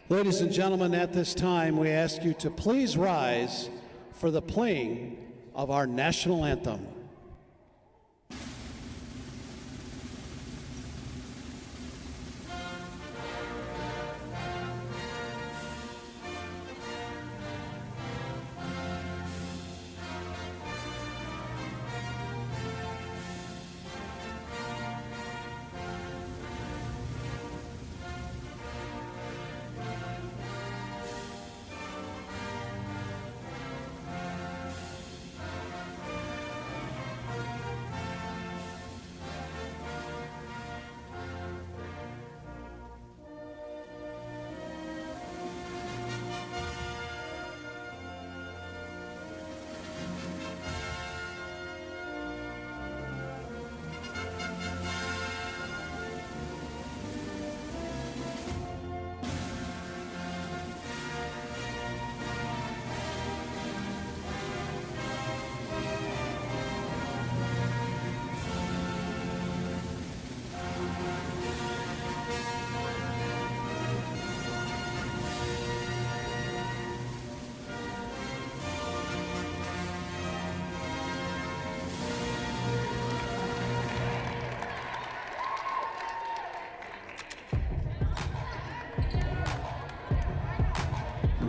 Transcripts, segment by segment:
Ladies and gentlemen, at this time, we ask you to please rise for the playing of our national anthem.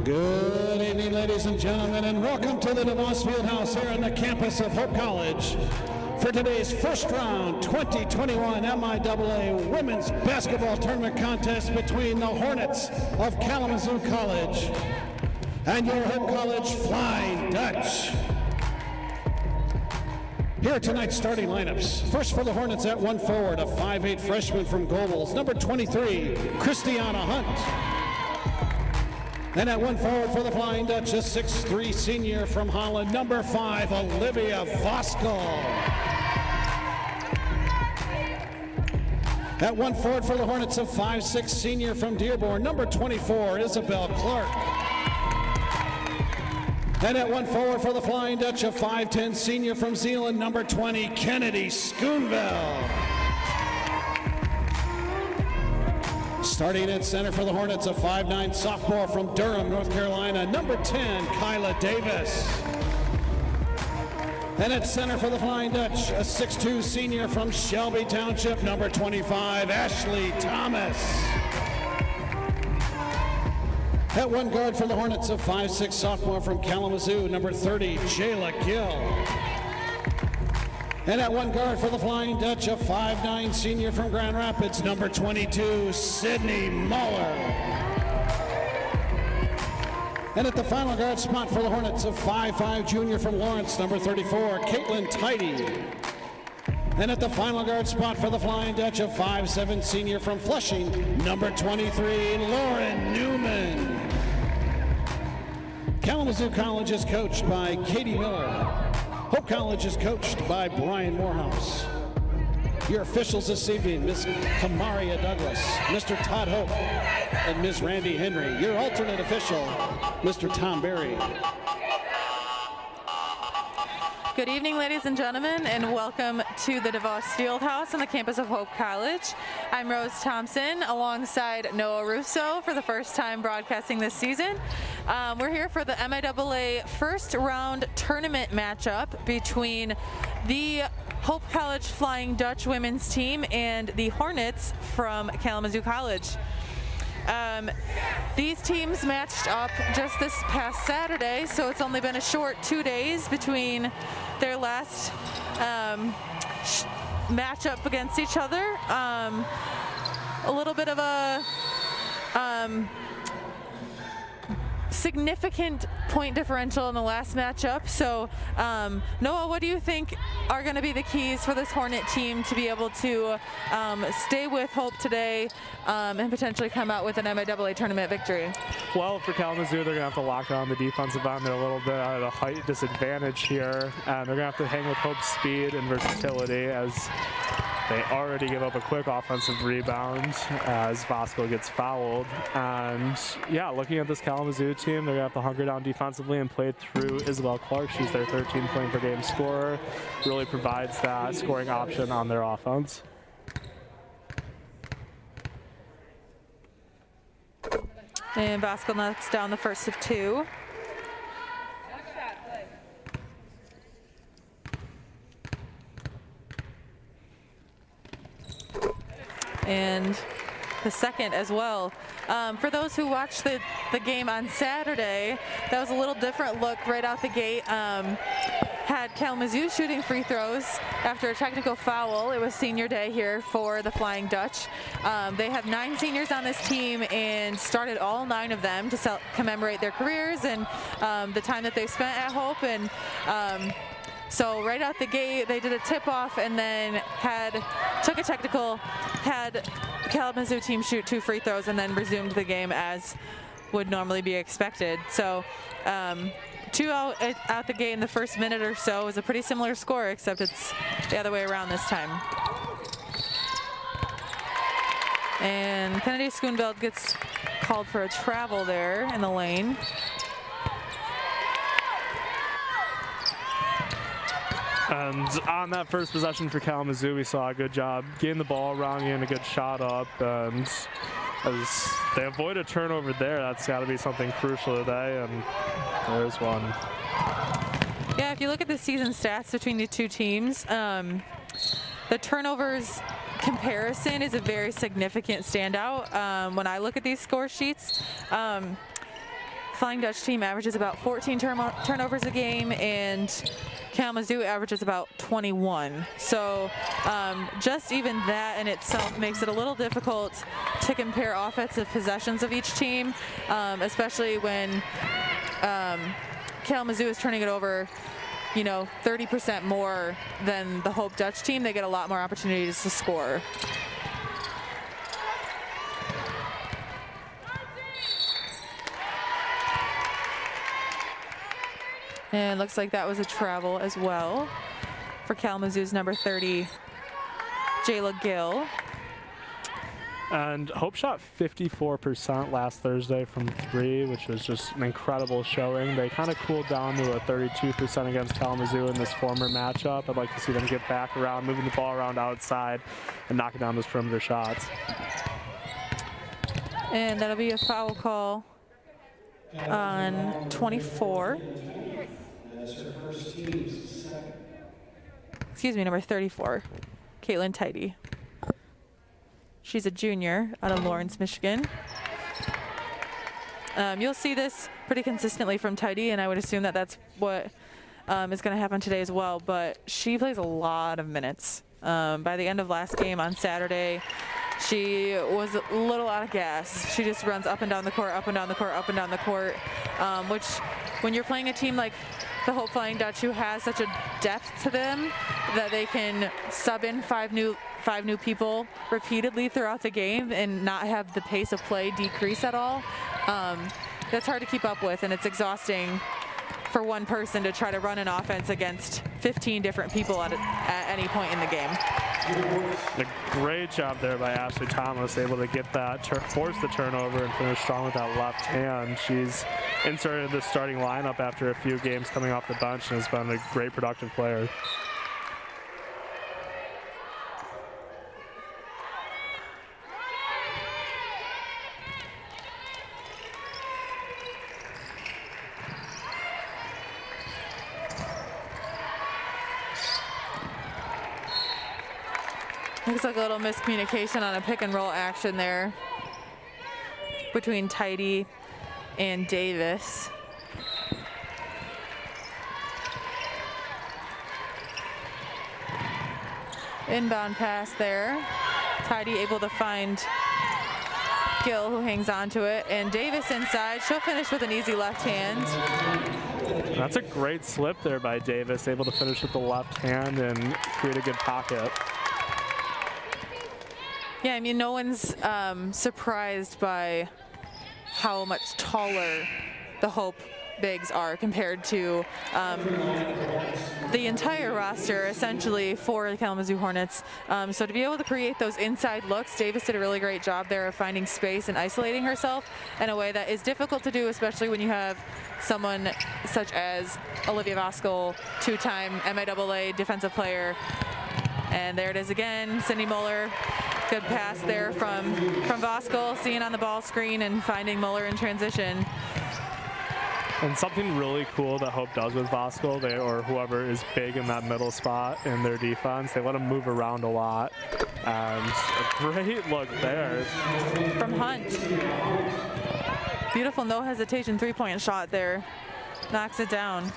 Good evening, ladies and gentlemen, and welcome to the DeVos Fieldhouse here on the campus of Hope College for today's first round 2021 MIAA Women's Basketball Tournament contest between the Hornets of Kalamazoo College and your Hope College Flying Dutch. Here are tonight's starting lineups. First for the Hornets at one forward, a 5'8" freshman from Gobles, number 23, Christiana Hunt. And at one forward for the Flying Dutch, a 6'3" senior from Holland, number 5, Olivia Voskel. At one forward for the Hornets, a 5'6" senior from Dearborn, number 24, Isabel Clark. And at one forward for the Flying Dutch, a 5'10" senior from Zeeland, number 20, Kennedy Schoonville. Starting at center for the Hornets, a 5'9" sophomore from Durham, North Carolina, number 10, Kyla Davis. And at center for the Flying Dutch, a 6'2" senior from Shelby Township, number 25, Ashley Thomas. At one guard for the Hornets, a 5'6" sophomore from Kalamazoo, number 30, Jayla Gill. And at one guard for the Flying Dutch, a 5'9" senior from Grand Rapids, number 22, Sydney Muller. And at the final guard spot for the Hornets, a 5'5" junior from Lawrence, number 34, Caitlin Tidy. And at the final guard spot for the Flying Dutch, a 5'7" senior from Flushing, number 23, Lauren Newman. Kalamazoo College is coached by Katie Miller. Hope College is coached by Brian Morehouse. Your officials this evening, Ms. Kamaria Douglas, Mr. Todd Hope, and Ms. Randy Henry. Your alternate official, Mr. Tom Berry. Good evening, ladies and gentlemen, and welcome to the DeVos Fieldhouse on the campus of Hope College. I'm Rose Thompson alongside Noah Russo for the first time broadcasting this season. We're here for the MIAA first round tournament matchup between the Hope College Flying Dutch women's team and the Hornets from Kalamazoo College. These teams matched up just this past Saturday, so it's only been a short 2 days between their last matchup against each other. A little bit of a significant point differential in the last matchup. So Noah, what do you think are going to be the keys for this Hornet team to be able to stay with Hope today and potentially come out with an MIAA tournament victory? Well, for Kalamazoo, they're going to have to lock down the defensive end. They're a little bit at a height disadvantage here, and they're going to have to hang with Hope's speed and versatility, as they already give up a quick offensive rebound as Voskel gets fouled. And yeah, looking at this Kalamazoo team, they're gonna have to hunker down defensively and play through Isabel Clark. She's their 13-point per game scorer. Really provides that scoring option on their offense. And Voskuil knocks down the first of 2. And the second as well. For those who watched the game on Saturday, that was a little different look right out the gate. Had Kalamazoo shooting free throws after a technical foul. It was senior day here for the Flying Dutch. They have 9 seniors on this team and started all 9 of them to commemorate their careers and the time that they've spent at Hope. And so right out the gate, they did a tip-off and then took a technical, had Kalamazoo team shoot 2 free throws and then resumed the game as would normally be expected. So 2 out the gate in the first minute or so is a pretty similar score, except it's the other way around this time. And Kennedy Schoonveld gets called for a travel there in the lane. And on that first possession for Kalamazoo, we saw a good job getting the ball around, getting a good shot up, and as they avoid a turnover there, that's got to be something crucial today, and there's one. Yeah, if you look at the season stats between the 2 teams, the turnovers comparison is a very significant standout. When I look at these score sheets, Flying Dutch team averages about 14 turnovers a game, and Kalamazoo averages about 21. So just even that in itself makes it a little difficult to compare offensive possessions of each team, especially when Kalamazoo is turning it over, 30% more than the Hope Dutch team. They get a lot more opportunities to score. And looks like that was a travel as well for Kalamazoo's number 30, Jayla Gill. And Hope shot 54% last Thursday from 3, which was just an incredible showing. They kind of cooled down to a 32% against Kalamazoo in this former matchup. I'd like to see them get back around, moving the ball around outside and knocking down those perimeter shots. And that'll be a foul call on 24. Excuse me, number 34, Caitlin Tidy. She's a junior out of Lawrence, Michigan. You'll see this pretty consistently from Tidy, and I would assume that that's what is going to happen today as well, but she plays a lot of minutes. By the end of last game on Saturday, she was a little out of gas. She just runs up and down the court, up and down the court, up and down the court, which when you're playing a team like the Hope Flying Dutch, who has such a depth to them that they can sub in five new people repeatedly throughout the game and not have the pace of play decrease at all. That's hard to keep up with, and it's exhausting for one person to try to run an offense against 15 different people at any point in the game. A great job there by Ashley Thomas, able to get that, force the turnover and finish strong with that left hand. She's inserted the starting lineup after a few games coming off the bench and has been a great productive player. Looks like a little miscommunication on a pick and roll action there between Tidy and Davis. Inbound pass there. Tidy able to find Gill, who hangs on to it, and Davis inside. She'll finish with an easy left hand. That's a great slip there by Davis, able to finish with the left hand and create a good pocket. Yeah, I mean, no one's surprised by how much taller the Hope bigs are compared to the entire roster, essentially, for the Kalamazoo Hornets. So to be able to create those inside looks, Davis did a really great job there of finding space and isolating herself in a way that is difficult to do, especially when you have someone such as Olivia Voskuil, 2-time MIAA defensive player. And there it is again, Cindy Muller Good pass there from Voskuhl, seeing on the ball screen and finding Muller in transition. And something really cool that Hope does with Voskuhl, or whoever is big in that middle spot in their defense, they let him move around a lot. And a great look there. From Hunt. Beautiful no hesitation three-point shot there. Knocks it down.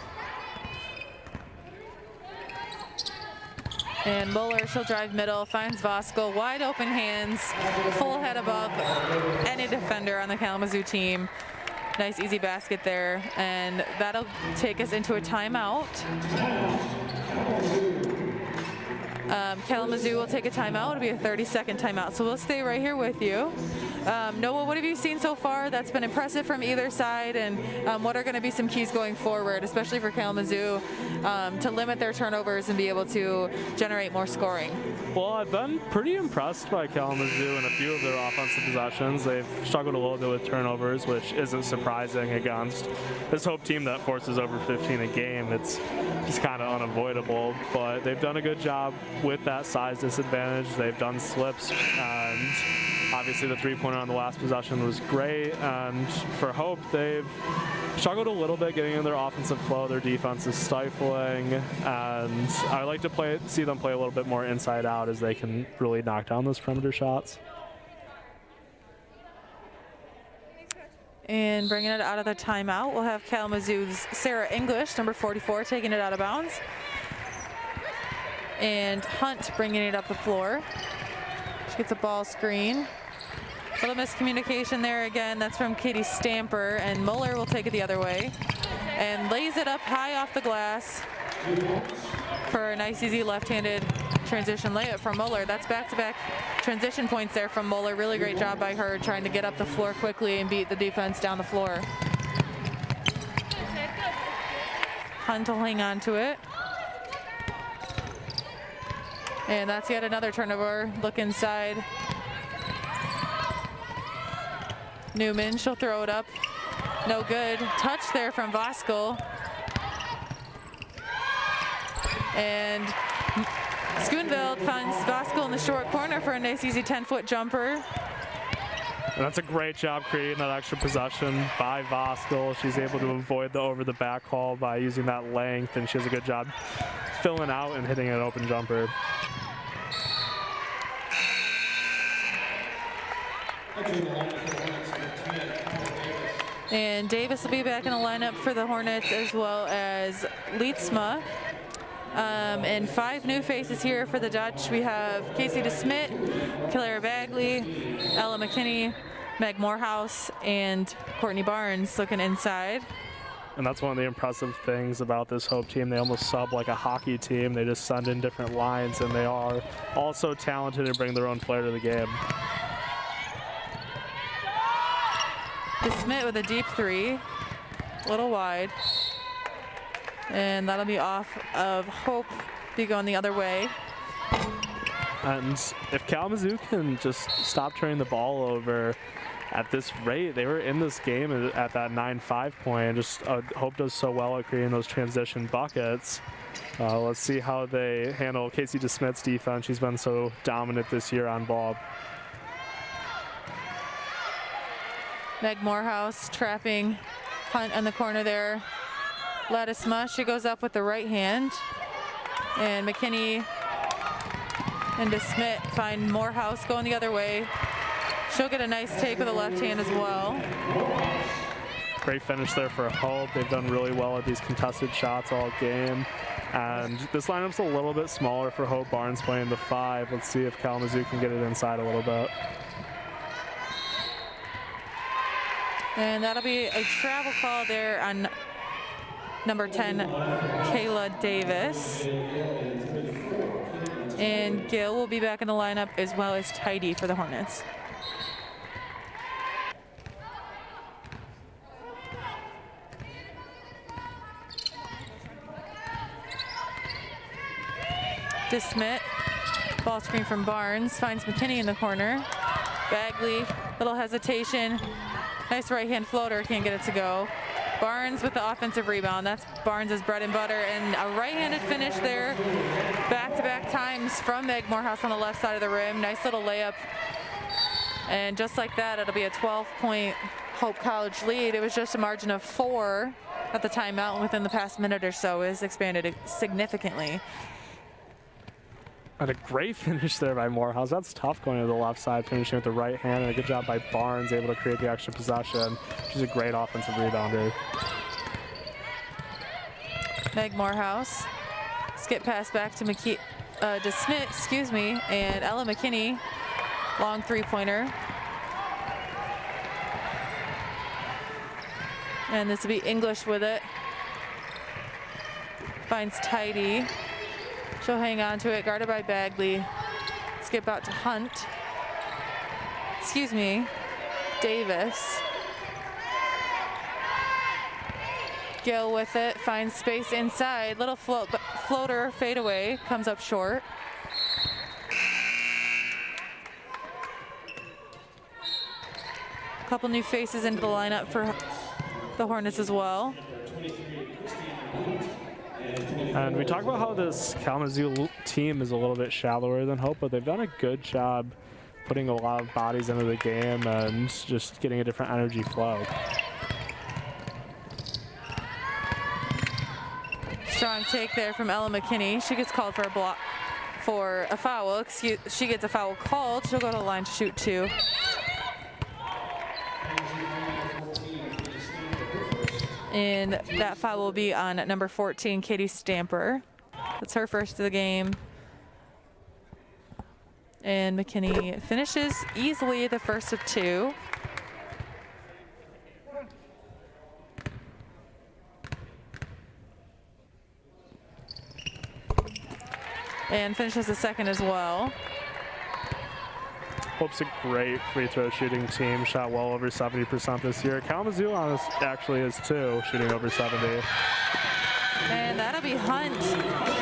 And Muller, she'll drive middle, finds Voskuhl, wide open hands, full head above any defender on the Kalamazoo team. Nice easy basket there, and that'll take us into a timeout. Kalamazoo will take a timeout. It'll be a 30-second timeout, so we'll stay right here with you. Noah, what have you seen so far that's been impressive from either side, and what are going to be some keys going forward, especially for Kalamazoo, to limit their turnovers and be able to generate more scoring? Well, I've been pretty impressed by Kalamazoo in a few of their offensive possessions. They've struggled a little bit with turnovers, which isn't surprising against this Hope team that forces over 15 a game. It's just kind of unavoidable, but they've done a good job with that size disadvantage. They've done slips, and obviously the three-pointer on the last possession was great. And for Hope, they've struggled a little bit getting in their offensive flow. Their defense is stifling, and I like to see them play a little bit more inside out as they can really knock down those perimeter shots. And bringing it out of the timeout, we'll have Kalamazoo's Sarah English, number 44, taking it out of bounds. And Hunt bringing it up the floor. She gets a ball screen. Little miscommunication there again. That's from Katie Stamper, and Muller will take it the other way and lays it up high off the glass for a nice easy left-handed transition layup from Muller. That's back-to-back transition points there from Muller. Really great job by her trying to get up the floor quickly and beat the defense down the floor. Hunt will hang on to it. And that's yet another turnover. Look inside. Newman, she'll throw it up. No good. Touch there from Voskuhl. And Schoonveld finds Voskuhl in the short corner for a nice easy 10-foot jumper. And that's a great job creating that extra possession by Voskuhl. She's able to avoid the over-the-back call by using that length, and she does a good job filling out and hitting an open jumper. And Davis will be back in the lineup for the Hornets, as well as Leetsma. And 5 new faces here for the Dutch. We have Casey DeSmit, Clara Bagley, Ella McKinney, Meg Morehouse, and Courtney Barnes looking inside. And that's one of the impressive things about this Hope team. They almost sub like a hockey team. They just send in different lines, and they are also talented and bring their own flair to the game. DeSmit with a deep 3, a little wide. And that'll be off of Hope, be going the other way. And if Kalamazoo can just stop turning the ball over at this rate, they were in this game at that 9-5 point. Just Hope does so well at creating those transition buckets. Let's see how they handle Casey DeSmith's defense. She's been so dominant this year on ball. Meg Morehouse trapping Hunt in the corner there. Ladisma, she goes up with the right hand. And McKinney and DeSmit find Morehouse going the other way. She'll get a nice take with the left hand as well. Great finish there for Hope. They've done really well at these contested shots all game. And this lineup's a little bit smaller for Hope. Barnes playing the 5. Let's see if Kalamazoo can get it inside a little bit. And that'll be a travel call there on number 10, Kayla Davis. And Gill will be back in the lineup, as well as Tidy for the Hornets. DeSmit, ball screen from Barnes, finds McKinney in the corner. Bagley, little hesitation. Nice right hand floater, can't get it to go. Barnes with the offensive rebound. That's Barnes' bread and butter, and a right-handed finish there. Back-to-back times from Meg Morehouse on the left side of the rim. Nice little layup. And just like that, it'll be a 12-point Hope College lead. It was just a margin of 4 at the timeout, and within the past minute or so is expanded significantly. And a great finish there by Morehouse. That's tough going to the left side, finishing with the right hand, and a good job by Barnes, able to create the extra possession. She's a great offensive rebounder. Meg Morehouse. Skip pass back to Smith, excuse me, and Ella McKinney. Long three-pointer. And this will be English with it. Finds Tidy. She'll hang on to it, guarded by Bagley. Skip out to Hunt. Excuse me, Davis. Gill with it, finds space inside. Little floater fadeaway, comes up short. A couple new faces into the lineup for the Hornets as well. And we talk about how this Kalamazoo team is a little bit shallower than Hope, but they've done a good job putting a lot of bodies into the game and just getting a different energy flow. Strong take there from Ella McKinney. She gets called for a block, for a foul. She gets a foul called. She'll go to the line to shoot 2. And that foul will be on number 14, Katie Stamper. That's her first of the game. And McKinney finishes easily the first of 2. And finishes the second as well. Hope's a great free throw shooting team, shot well over 70% this year. Kalamazoo actually is too, shooting over 70. And that'll be Hunt.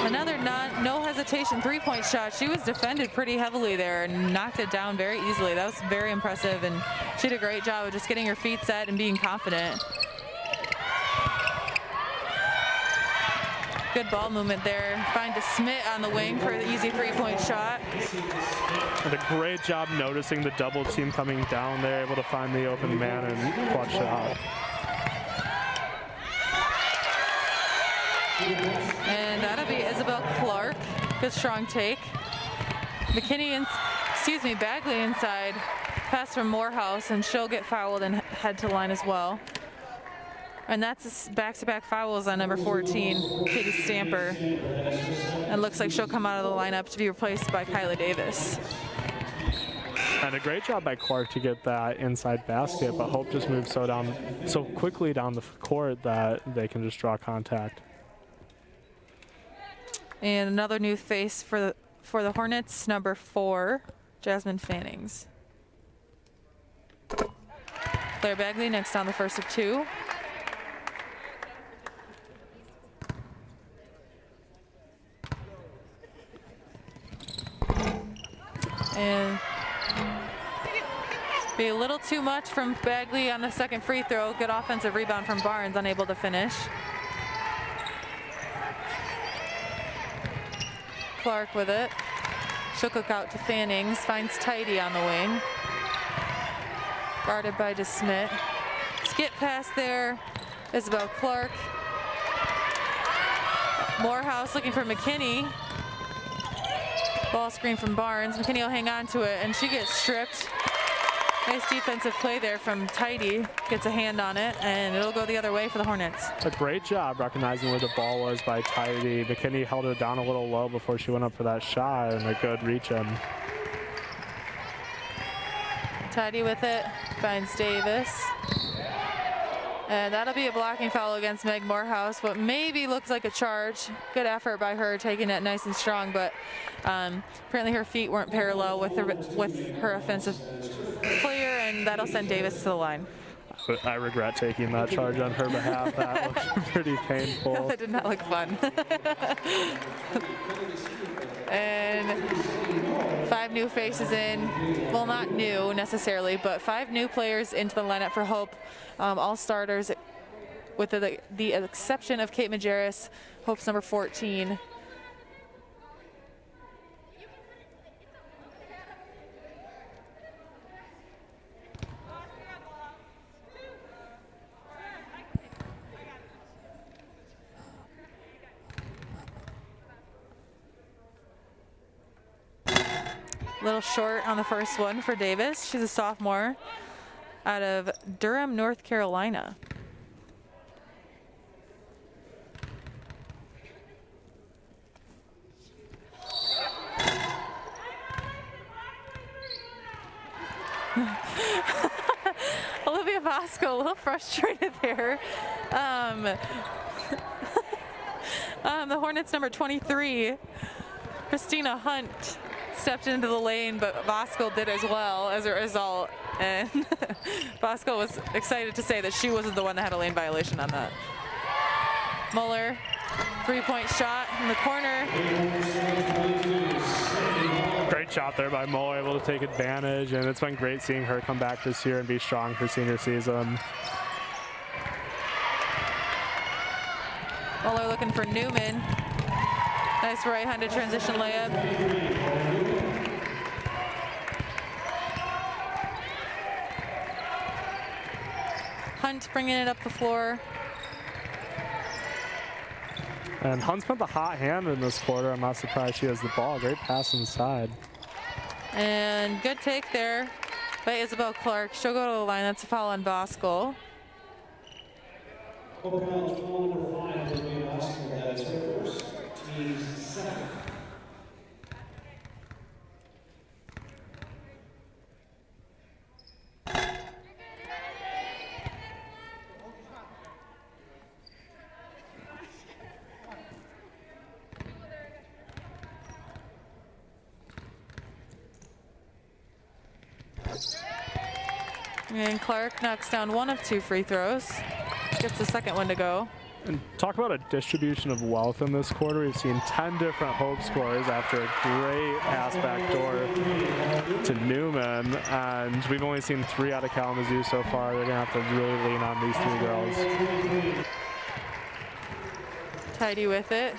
Another no hesitation three-point shot. She was defended pretty heavily there and knocked it down very easily. That was very impressive, and she did a great job of just getting her feet set and being confident. Good ball movement there. Find Smith on the wing for the easy three-point shot. And a great job noticing the double team coming down there, able to find the open man and clutch it out. And that'll be Isabel Clark. Good strong take. Bagley inside. Pass from Morehouse, and she'll get fouled and head to the line as well. And that's back-to-back fouls on number 14, Katie Stamper. And looks like she'll come out of the lineup to be replaced by Kyla Davis. And a great job by Clark to get that inside basket, but Hope just moves so quickly down the court that they can just draw contact. And another new face for the Hornets, number 4, Jasmine Fannings. Claire Bagley next on the first of 2. And be a little too much from Bagley on the second free throw. Good offensive rebound from Barnes, unable to finish. Clark with it. She'll cook out to Fannings, finds Tidy on the wing. Guarded by DeSmit. Skip pass there, Isabel Clark. Morehouse looking for McKinney. Ball screen from Barnes. McKinney will hang on to it, and she gets stripped. Nice defensive play there from Tidy. Gets a hand on it, and it'll go the other way for the Hornets. A great job recognizing where the ball was by Tidy. McKinney held her down a little low before she went up for that shot, and a good reach in. Tidy with it, finds Davis. And that'll be a blocking foul against Meg Morehouse, what maybe looks like a charge. Good effort by her, taking it nice and strong, but apparently her feet weren't parallel with her offensive player, and that'll send Davis to the line. I regret taking that charge on her behalf. That looked pretty painful. That did not look fun. And 5 new faces in. Well, not new necessarily, but 5 new players into the lineup for Hope. All starters with the exception of Kate Majerus, Hope's number 14. A little short on the first one for Davis. She's a sophomore out of Durham, North Carolina. Olivia Vasco, a little frustrated there. The Hornets number 23, Christina Hunt, stepped into the lane, but Vasco did as well as a result. And Vasco was excited to say that she wasn't the one that had a lane violation on that. Muller, three-point shot in the corner. Great shot there by Muller, able to take advantage, and it's been great seeing her come back this year and be strong for senior season. Muller looking for Newman. Nice right-handed transition layup. Hunt bringing it up the floor. And Hunt's been the hot hand in this quarter. I'm not surprised she has the ball. Great pass inside. And good take there by Isabel Clark. She'll go to the line. That's a foul on Voskuhl. Hope College foul number 5 will be Voskuhl. That is her first, team's second. And Clark knocks down one of 2 free throws. Gets the second one to go. And talk about a distribution of wealth in this quarter. We've seen 10 different Hope scores after a great pass back door to Newman. And we've only seen 3 out of Kalamazoo so far. They're going to have to really lean on these 3 girls. Tidy with it.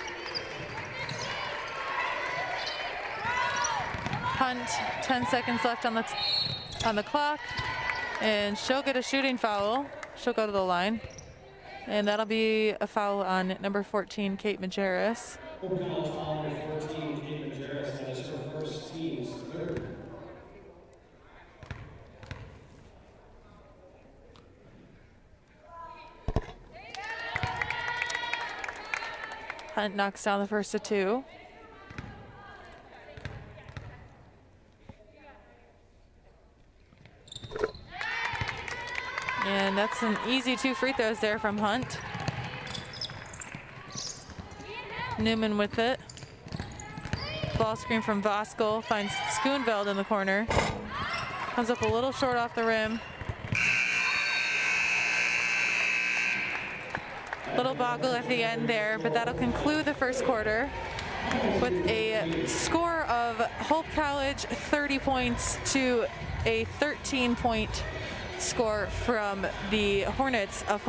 Hunt, 10 seconds left on the clock. And she'll get a shooting foul. She'll go to the line. And that'll be a foul on number 14, Kate Majerus. Hope College foul number 14, Kate Majerus. That is her first, team's third. Hunt knocks down the first of 2. And that's an easy 2 free throws there from Hunt. Newman with it. Ball screen from Voskuhl, finds Schoonveld in the corner. Comes up a little short off the rim. Little boggle at the end there, but that'll conclude the first quarter with a score of Hope College 30 points to a 13-point score from the Hornets of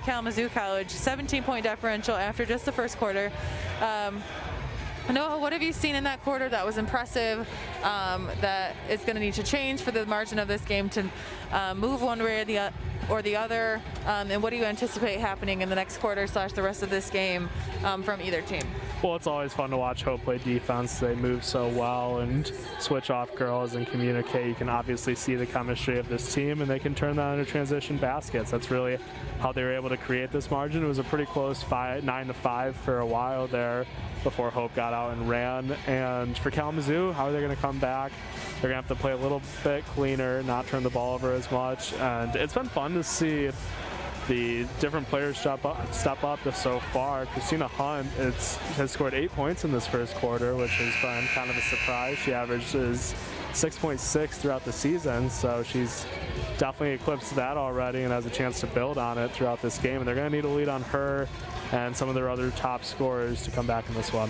Kalamazoo College. 17-point differential after just the first quarter. Noah, what have you seen in that quarter that was impressive, that is going to need to change for the margin of this game to move one way or the other, and what do you anticipate happening in the next quarter / the rest of this game from either team? Well, it's always fun to watch Hope play defense. They move so well and switch off girls and communicate. You can obviously see the chemistry of this team, and they can turn that into transition baskets. That's really how they were able to create this margin. It was a pretty close 9-5 for a while there before Hope got out and ran. And for Kalamazoo, how are they going to come back? They're going to have to play a little bit cleaner, not turn the ball over as much. And it's been fun to see the different players step up so far. Christina Hunt has scored 8 points in this first quarter, which has been kind of a surprise. She averages 6.6 throughout the season, so she's definitely eclipsed that already and has a chance to build on it throughout this game. And they're going to need a lead on her and some of their other top scorers to come back in this one.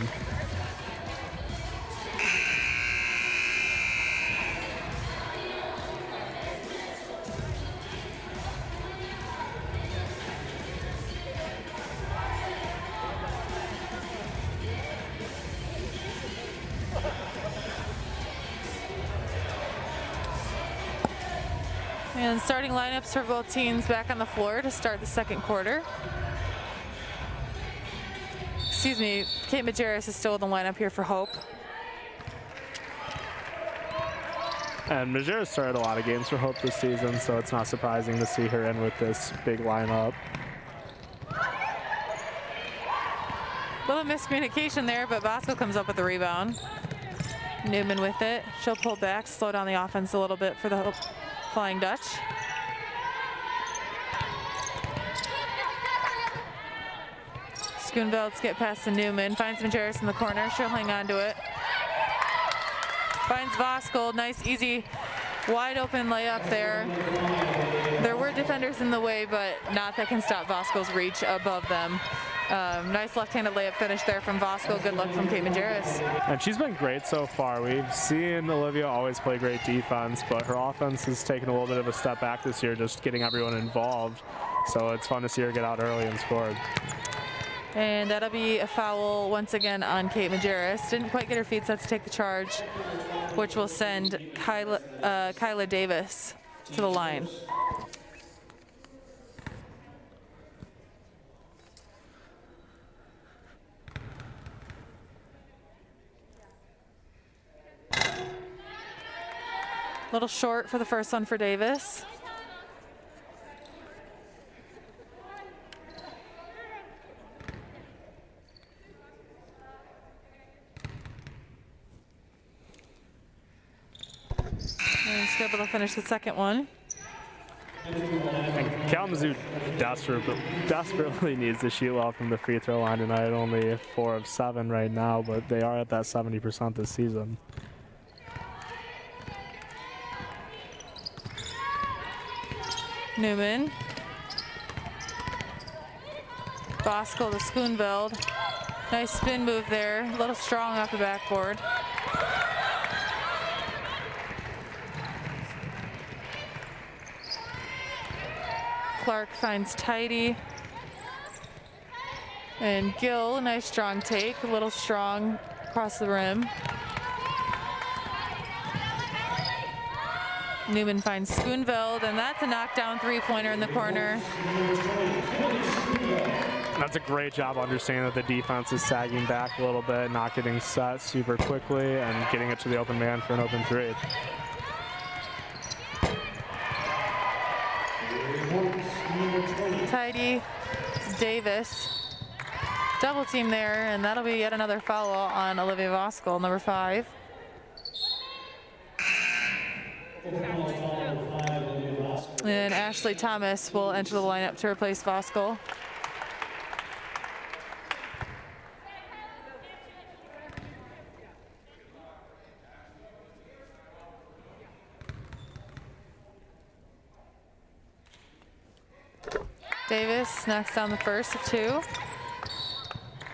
And starting lineups for both teams back on the floor to start the second quarter. Excuse me, Kate Majerus is still in the lineup here for Hope. And Majerus started a lot of games for Hope this season, so it's not surprising to see her in with this big lineup. Little miscommunication there, but Bosco comes up with the rebound. Newman with it. She'll pull back, slow down the offense a little bit for the Hope Flying Dutch. Schoonveld's get past to Newman, finds Majerus in the corner. She'll hang on to it. Finds Voskuhl, nice, easy, wide open layup there. There were defenders in the way, but not that can stop Voskuhl's reach above them. Nice left-handed layup finish there from Voskuhl. Good luck from Kate Majerus. And she's been great so far. We've seen Olivia always play great defense, but her offense has taken a little bit of a step back this year, just getting everyone involved. So it's fun to see her get out early and score. And that'll be a foul once again on Kate Majerus. Didn't quite get her feet set to take the charge, which will send Kyla Davis to the line. A little short for the first one for Davis. And she's able to finish the second one. And Kalamazoo desperately needs to shoot well from the free throw line tonight. Only 4 of 7 right now, but they are at that 70% this season. Newman. Voskuhl to Schoonveld. Nice spin move there. A little strong off the backboard. Clark finds Tidy. And Gill, nice strong take. A little strong across the rim. Newman finds Schoonveld, and that's a knockdown three-pointer in the corner. That's a great job understanding that the defense is sagging back a little bit, not getting set super quickly, and getting it to the open man for an open three. Tidy, Davis, double team there, and that'll be yet another foul on Olivia Voskuhl, number 5. And Ashley Thomas will enter the lineup to replace Voskuhl. Davis knocks down the first of 2.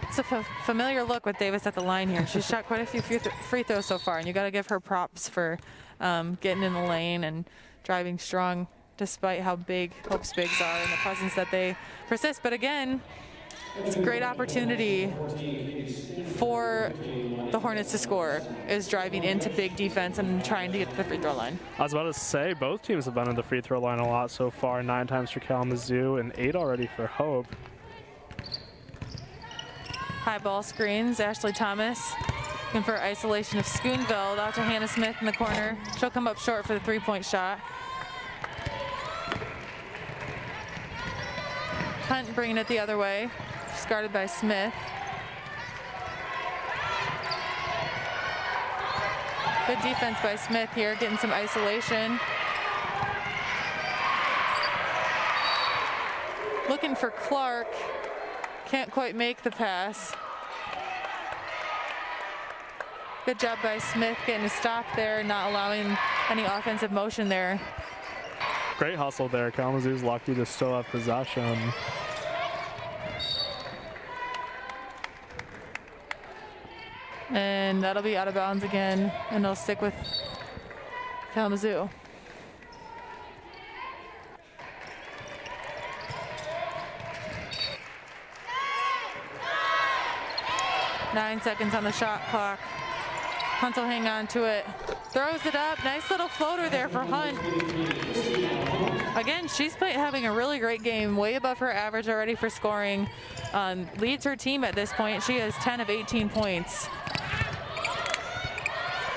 It's a familiar look with Davis at the line here. She's shot quite a few free throws so far, and you got to give her props for getting in the lane and driving strong despite how big Hope's bigs are and the presence that they persist. But again, it's a great opportunity for the Hornets to score, is driving into big defense and trying to get to the free throw line. I was about to say, both teams have been in the free throw line a lot so far, 9 times for Kalamazoo and 8 already for Hope. High ball screens, Ashley Thomas looking for isolation of Schoonveld, out to Hannah Smith in the corner. She'll come up short for the three-point shot. Hunt bringing it the other way. She's guarded by Smith. Good defense by Smith here, getting some isolation. Looking for Clark. Can't quite make the pass. Good job by Smith getting a stop there, not allowing any offensive motion there. Great hustle there. Kalamazoo's lucky to still have possession. And that'll be out of bounds again, and they'll stick with Kalamazoo. Nine seconds on the shot clock. Hunt will hang on to it. Throws it up. Nice little floater there for Hunt. again, she's having a really great game, way above her average already for scoring. Leads her team at this point. She has 10 of 18 points.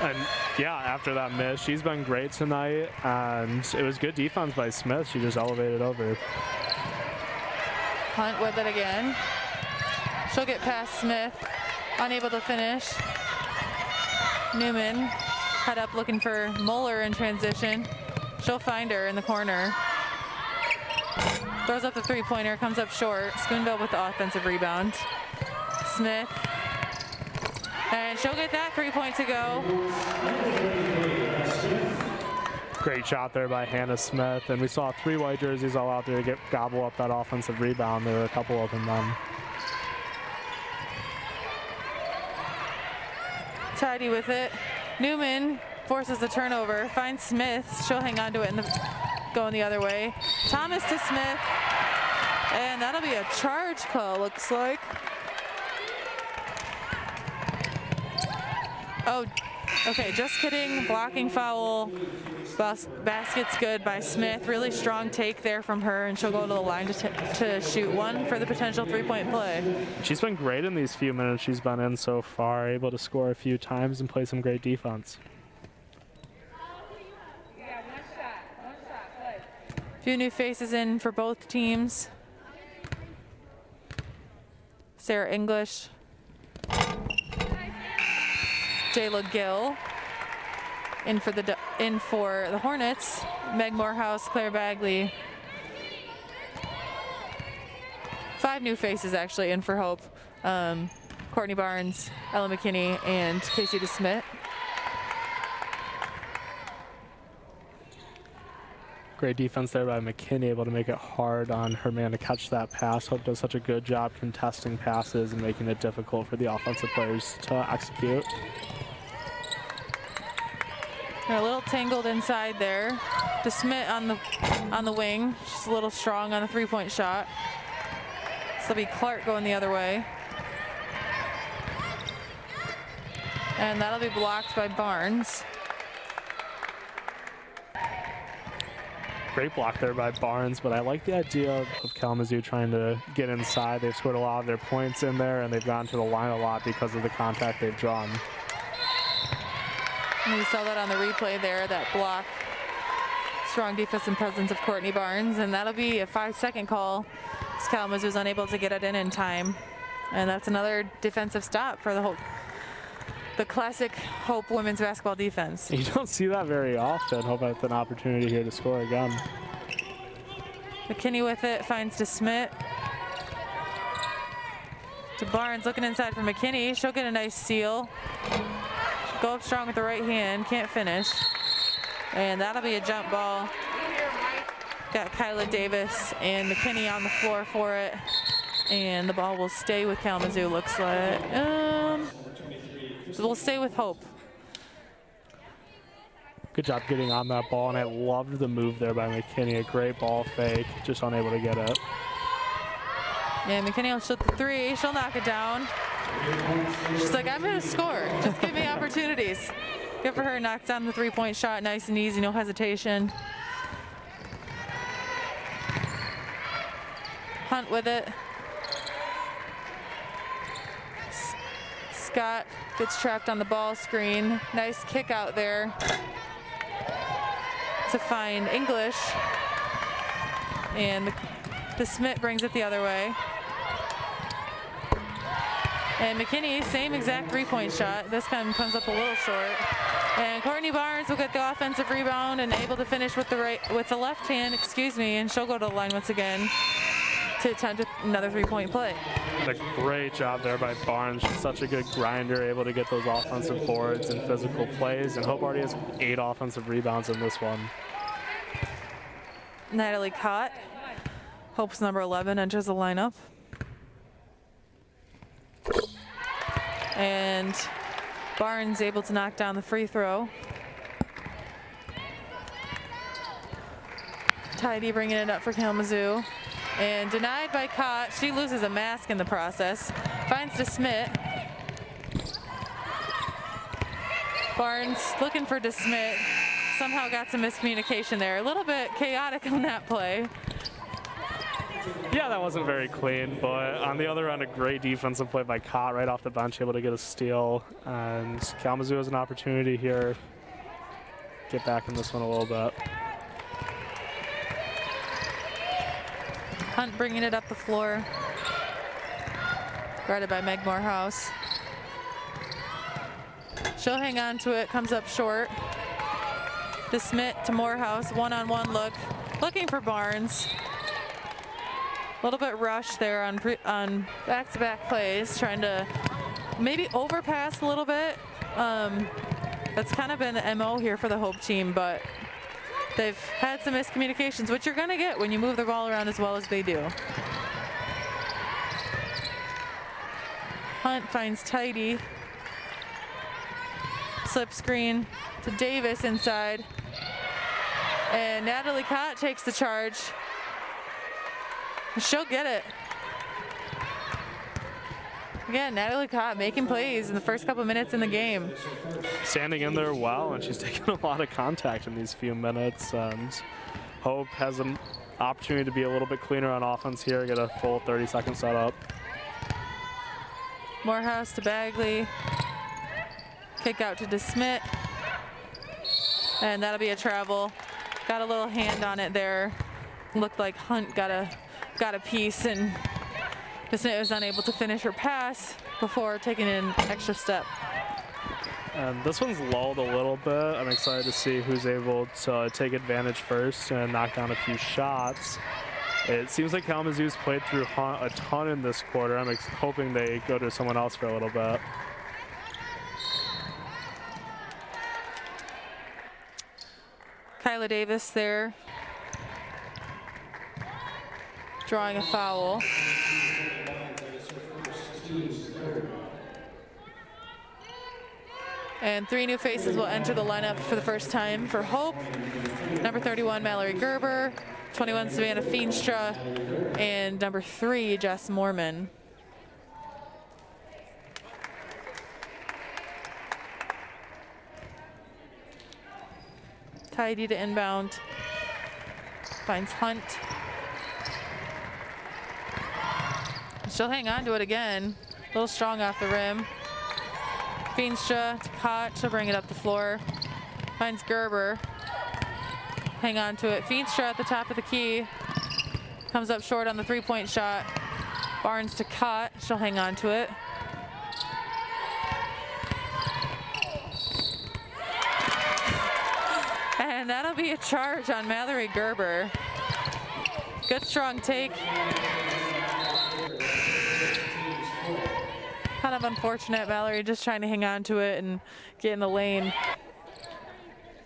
And yeah, after that miss, she's been great tonight, and it was good defense by Smith. She just elevated over. Hunt with it again. She'll get past Smith, unable to finish. Newman head up looking for Muller in transition. She'll find her in the corner. Throws up the three-pointer, comes up short. Spoonville with the offensive rebound. Smith. And she'll get that 3 point to go. Great shot there by Hannah Smith. And we saw 3 white jerseys all out there to gobble up that offensive rebound. There were a couple of them. Tidy with it. Newman forces the turnover, finds Smith. She'll hang on to it and going the other way. Thomas to Smith. And that'll be a charge call, looks like. Oh, okay, just kidding. Blocking foul. Basket's good by Smith. Really strong take there from her, and she'll go to the line to shoot one for the potential 3-point play. She's been great in these few minutes she's been in so far, able to score a few times and play some great defense. A few new faces in for both teams. Sarah English. Jayla Gill in for the Hornets. Meg Morehouse, Claire Bagley. 5 new faces actually in for Hope. Courtney Barnes, Ella McKinney, and Casey DeSmit. Great defense there by McKinney, able to make it hard on her man to catch that pass. Hope does such a good job contesting passes and making it difficult for the offensive players to execute. They're a little tangled inside there. DeSmit on the wing. She's a little strong on a 3-point shot. So it'll be Clark going the other way. And that'll be blocked by Barnes. Great block there by Barnes, but I like the idea of Kalamazoo trying to get inside. They've scored a lot of their points in there, and they've gone to the line a lot because of the contact they've drawn. And we saw that on the replay there, that block. Strong defensive presence of Courtney Barnes, and that'll be a 5-second call as Kalamazoo's unable to get it in time. And that's another defensive stop for the classic Hope women's basketball defense. You don't see that very often. Hope has an opportunity here to score again. McKinney with it, finds DeSmit. To Barnes, looking inside for McKinney. She'll get a nice steal. She'll go up strong with the right hand, can't finish. And that'll be a jump ball. Got Kyla Davis and McKinney on the floor for it. And the ball will stay with Kalamazoo, looks like. We'll stay with Hope. Good job getting on that ball, and I loved the move there by McKinney. A great ball fake, just unable to get it. Yeah, McKinney will shoot the 3. She'll knock it down. She's like, I'm going to score. Just give me opportunities. Good for her. Knocks down the 3-point shot. Nice and easy, no hesitation. Hunt with it. Scott gets trapped on the ball screen. Nice kick out there to find English. And DeSmit brings it the other way. And McKinney, same exact 3-point shot. This time comes up a little short. And Courtney Barnes will get the offensive rebound and able to finish with the left hand, and she'll go to the line once again to attempt another 3-point play. A great job there by Barnes. She's such a good grinder, able to get those offensive boards and physical plays. And Hope already has 8 offensive rebounds in this one. Natalie Cott, Hope's number 11, enters the lineup. And Barnes able to knock down the free throw. Tidy bringing it up for Kalamazoo. And denied by Cott. She loses a mask in the process. Finds DeSmit. Barnes looking for DeSmit. somehow got some miscommunication there. A little bit chaotic on that play. Yeah, that wasn't very clean, but on the other end, a great defensive play by Cott right off the bench, able to get a steal. And Kalamazoo has an opportunity here. Get back in this one a little bit. Hunt bringing it up the floor. Guarded by Meg Morehouse. She'll hang on to it, comes up short. To Smith to Morehouse, one-on-one look. Looking for Barnes. A little bit rushed there on back-to-back plays, trying to maybe overpass a little bit. That's kind of been the MO here for the Hope team, but they've had some miscommunications, which you're going to get when you move the ball around as well as they do. Hunt finds Tidy. Slip screen to Davis inside. And Natalie Cott takes the charge. She'll get it. Again, Natalie Cott making plays in the first couple minutes in the game. Standing in there well, and she's taking a lot of contact in these few minutes. And Hope has an opportunity to be a little bit cleaner on offense here, get a full 30-second setup. Morehouse to Bagley. Kick out to DeSmit. And that'll be a travel. Got a little hand on it there. Looked like Hunt got a piece, and DeSmit was unable to finish her pass before taking an extra step. And this one's lulled a little bit. I'm excited to see who's able to take advantage first and knock down a few shots. It seems like Kalamazoo's played through Hunt a ton in this quarter. I'm hoping they go to someone else for a little bit. Kyla Davis there, drawing a foul. And 3 new faces will enter the lineup for the first time for Hope. Number 31, Mallory Gerber, 21, Savannah Feenstra, and number 3, Jess Mormon. Tidy to inbound. Finds Hunt. She'll hang on to it again. A little strong off the rim. Feenstra to Cott. She'll bring it up the floor. Finds Gerber. Hang on to it. Feenstra at the top of the key. Comes up short on the three-point shot. Barnes to Cott. She'll hang on to it. And that'll be a charge on Mallory Gerber. Good strong take. Kind of unfortunate, Mallory just trying to hang on to it and get in the lane.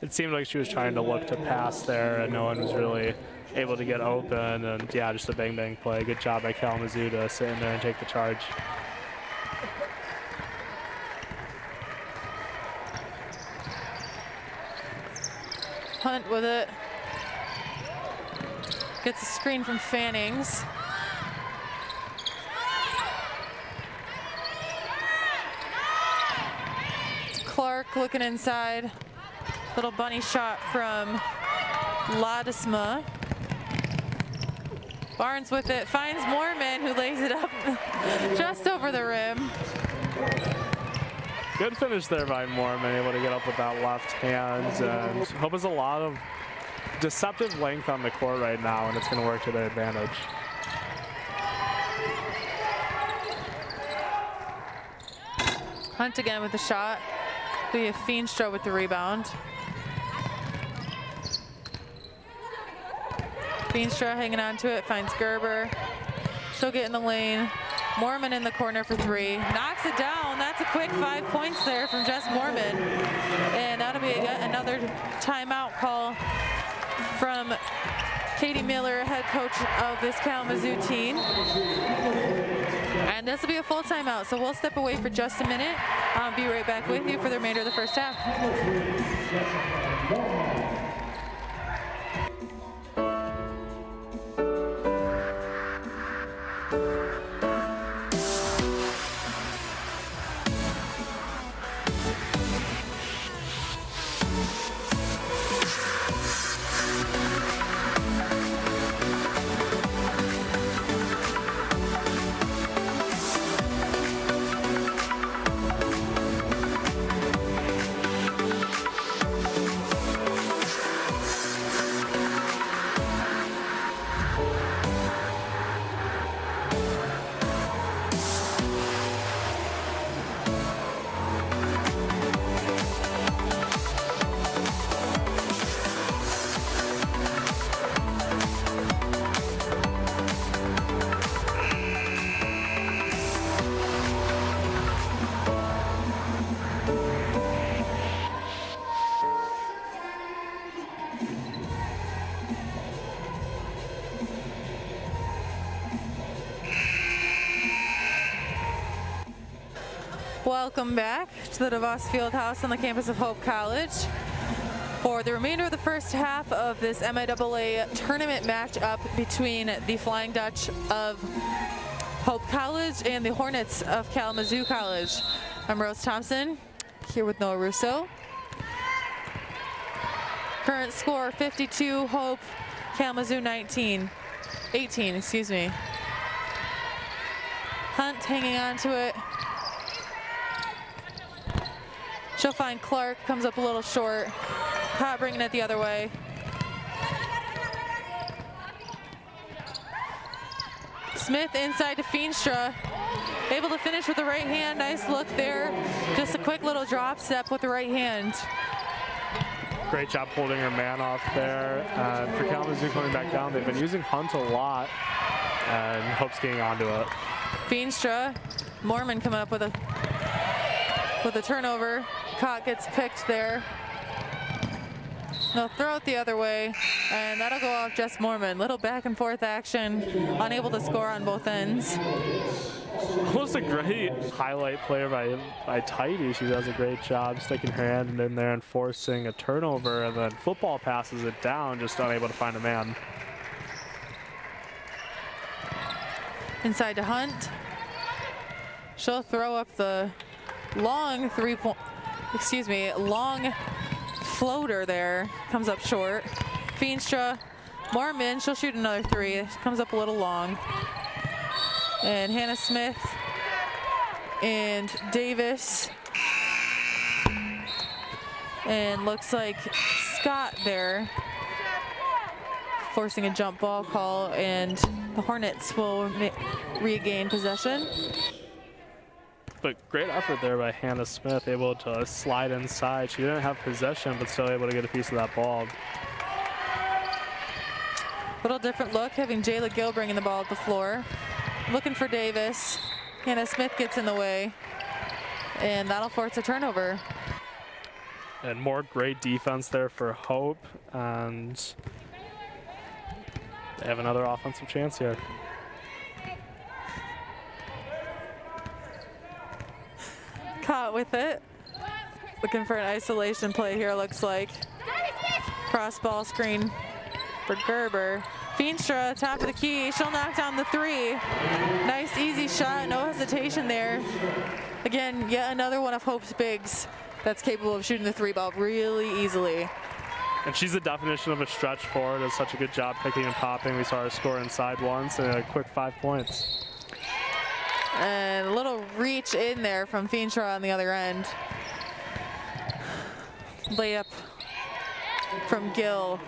It seemed like she was trying to look to pass there, and no one was really able to get open. And yeah, just a bang-bang play. Good job by Kalamazoo to sit in there and take the charge. Hunt with it. Gets a screen from Fannings. It's Clark looking inside. Little bunny shot from Ladisma. Barnes with it, finds Mormon, who lays it up just over the rim. Good finish there by Mormon, able to get up with that left hand. And Hope has a lot of deceptive length on the court right now, and it's going to work to their advantage. Hunt again with the shot. We have Feenstra with the rebound. Feenstra hanging on to it, finds Gerber. She'll get in the lane. Mormon in the corner for 3. Knocks it down. That's a quick 5 points there from Jess Mormon. And that'll be another timeout call from Katie Miller, head coach of this Kalamazoo team. And this will be a full timeout, so we'll step away for just a minute. I'll be right back with you for the remainder of the first half. Welcome back to the DeVos Fieldhouse on the campus of Hope College for the remainder of the first half of this MIAA tournament matchup between the Flying Dutch of Hope College and the Hornets of Kalamazoo College. I'm Rose Thompson, here with Noah Russo. Current score 52 Hope, Kalamazoo 18, excuse me. Hunt hanging on to it. She'll find Clark, comes up a little short. Caught bringing it the other way. Smith inside to Feenstra. Able to finish with the right hand. Nice look there. Just a quick little drop step with the right hand. Great job holding her man off there. For Kalamazoo coming back down, they've been using Hunt a lot, and Hope's getting onto it. Feenstra, Mormon coming up with a turnover. Caught gets picked there. They'll throw it the other way, and that'll go off Jess Mormon. Little back and forth action, unable to score on both ends. Almost a great highlight player by Tidy. She does a great job sticking her hand in there and forcing a turnover, and then football passes it down, just unable to find a man. Inside to Hunt. She'll throw up the long long floater there. Comes up short. Feenstra, Mormon, she'll shoot another three. Comes up a little long. And Hannah Smith and Davis. And looks like Scott there forcing a jump ball call, and the Hornets will regain possession. But great effort there by Hannah Smith, able to slide inside. She didn't have possession, but still able to get a piece of that ball. Little different look, having Jayla Gill bringing the ball up the floor. Looking for Davis. Hannah Smith gets in the way, and that'll force a turnover. And more great defense there for Hope, and they have another offensive chance here. Caught with it. Looking for an isolation play here, looks like. Cross ball screen for Gerber. Feenstra, top of the key. She'll knock down the three. Nice, easy shot. No hesitation there. Again, yet another one of Hope's bigs that's capable of shooting the three ball really easily. And she's the definition of a stretch forward. Does such a good job picking and popping. We saw her score inside once and a quick 5 points. And a little reach in there from Feenstra on the other end. Layup from Gill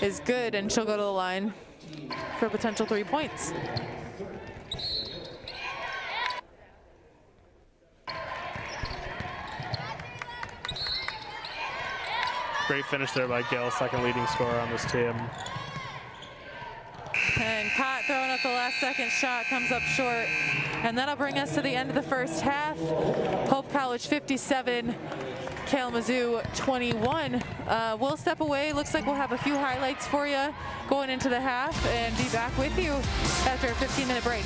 is good, and she'll go to the line for a potential 3 points. Great finish there by Gill, second leading scorer on this team. And Cott throwing up the last second shot, comes up short. And that'll bring us to the end of the first half. Hope College 57, Kalamazoo 21. We'll step away. Looks like we'll have a few highlights for you going into the half, and be back with you after a 15-minute break.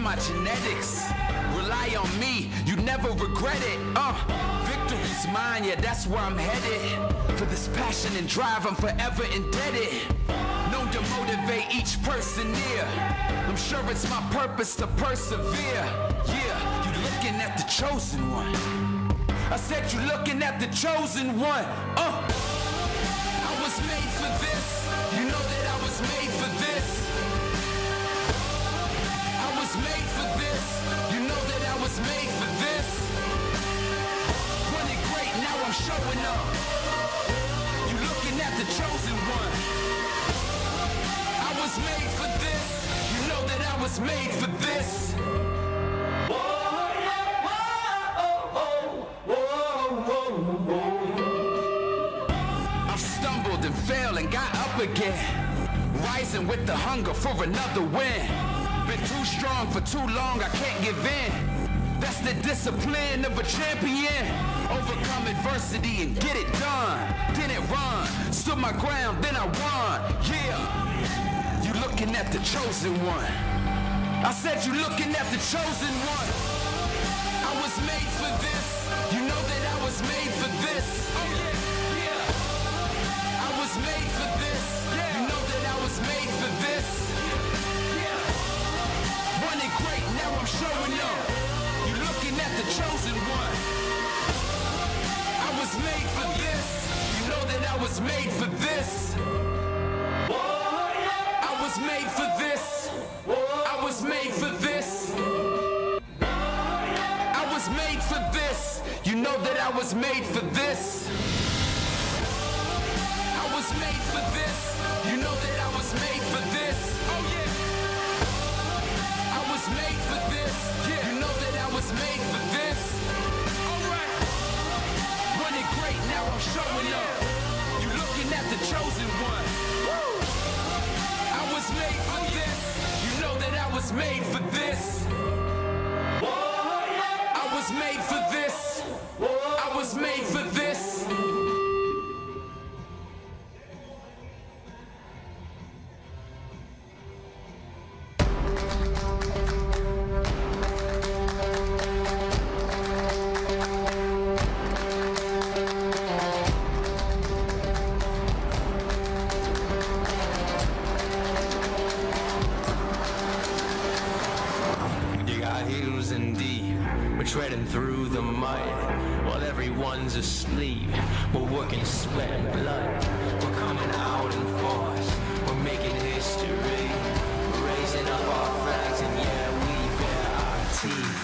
my genetics. Rely on me, you never regret it. Victory's mine, yeah, that's where I'm headed. For this passion and drive, I'm forever indebted. Known to motivate each person near. I'm sure it's my purpose to persevere. Yeah, you looking at the chosen one. I said you looking at the chosen one. I was made for this. You know that I was made for this. I was made for this. You know that I was made for this. Running great, now I'm showing up. You looking at the chosen one. I was made for this. You know that I was made for this. I've stumbled and failed and got up again. Rising with the hunger for another win. Been too strong for too long, I can't give in. That's the discipline of a champion. Overcome adversity and get it done. Didn't run, stood my ground, then I won. Yeah, you looking at the chosen one. I said you looking at the chosen one. I was made for this. You know that I was made for this. I was made for this. You know that I was made for this. Running great, now I'm showing up. You looking at the chosen one. I was made for this. You know that I was made for this. I was made for this. I was made for this. I was made for this. You know that I was made for this. I was made for this. You know that I was made for this. Oh yeah. I was made for this. Yeah. You know that I was made for this. Alright. Running great, now I'm showing up. You looking at the chosen one. I was made for this. You know that I was made for this. I was made for this. I was made for this. Treading through the mud while everyone's asleep. We're working sweat and blood. We're coming out in force. We're making history. We're raising up our flags and yeah, we bare our teeth.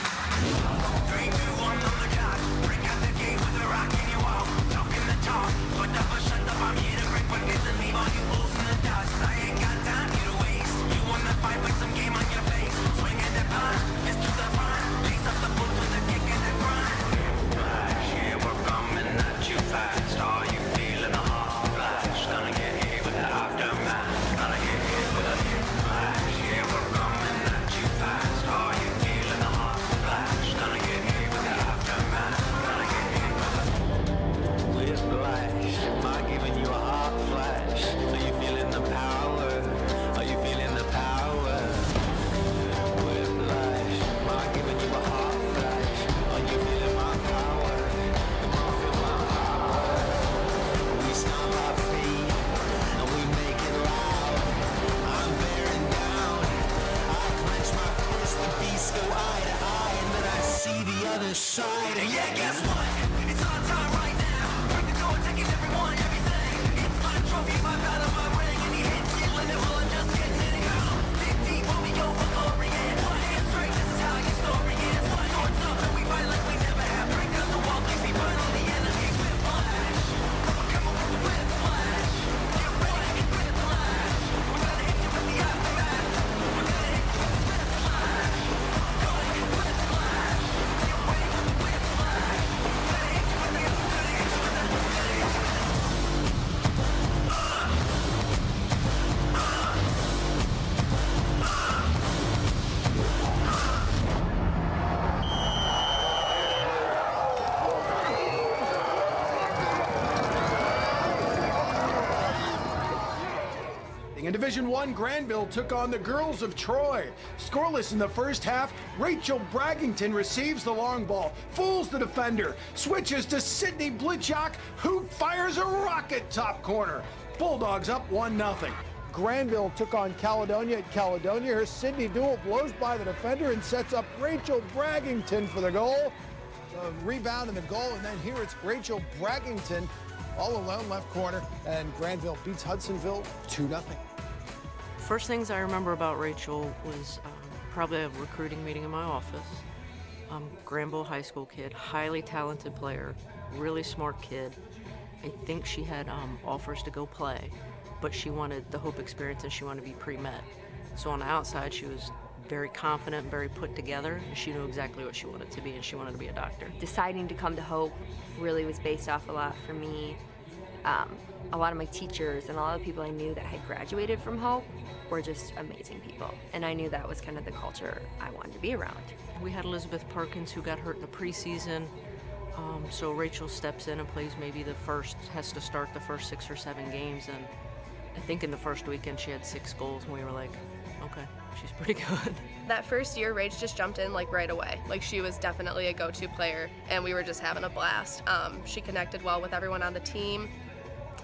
3, 2, 1 on the dot. Break out the gate with a rock in your wall. Talking the talk, but up or shut up. I'm here to break records and leave all you fools in the dust. I ain't got time here to waste. You wanna fight, put some game on your face. Swing at the pun, it's to the front. Lace up the boots with a kick and a grind. Flash, yeah, we're coming at you fast. Are you feeling the hot flash? Gonna get hit with the aftermath. Gonna get hit with a hit flash. Yeah, we're coming at you fast. Are you feeling the hot flash? Gonna get hit with the aftermath. Gonna get hit with a whiplash. Am I giving you a hot flash? Are you feeling the power? Are you feeling the power? Whiplash. Am I giving you a hot flash? Are you feeling my power? Come on, feel my power. We stomp our feet and we make it loud. I'm bearing down. I clench my fist, the beasts go eye to eye, and then I see the other side. And yeah, guess what? It's our time right now. Break the door, taking everyone, everything. It's my trophy, my battle, my ring, and he hits it when well, I'm just getting it out. Dig deep when we go for glory, and one hand straight, this is how your story is. Swords up and we fight like we never have. Break down the walls, we see burn on the enemy. Whiplash. Come on with the whiplash. Get ready, whiplash. We're gonna hit you with the aftermath. We're gonna hit you with whiplash. Gonna hit whiplash. Get ready with the whiplash. We're gonna hit you with the aftermath. Division I Granville took on the girls of Troy. Scoreless in the first half, Rachel Braggington receives the long ball, fools the defender, switches to Sydney Blitchak, who fires a rocket top corner. Bulldogs up 1-0. Granville took on Caledonia at Caledonia. Her Sydney Duel blows by the defender and sets up Rachel Braggington for the goal. The rebound and the goal, and then here it's Rachel Braggington all alone left corner, and Granville beats Hudsonville 2-0. First things I remember about Rachel was probably a recruiting meeting in my office. Granville high school kid, highly talented player, really smart kid. I think she had offers to go play, but she wanted the Hope experience and she wanted to be pre-med. So on the outside, she was very confident, very put together, and she knew exactly what she wanted to be, and she wanted to be a doctor. Deciding to come to Hope really was based off a lot for me. A lot of my teachers and a lot of people I knew that had graduated from Hope were just amazing people, and I knew that was kind of the culture I wanted to be around. We had Elizabeth Perkins, who got hurt in the preseason, so Rachel steps in and plays has to start the first 6 or 7 games, and I think in the first weekend she had 6 goals, and we were like, okay, she's pretty good. That first year, Rach just jumped in like right away. Like she was definitely a go-to player, and we were just having a blast. She connected well with everyone on the team,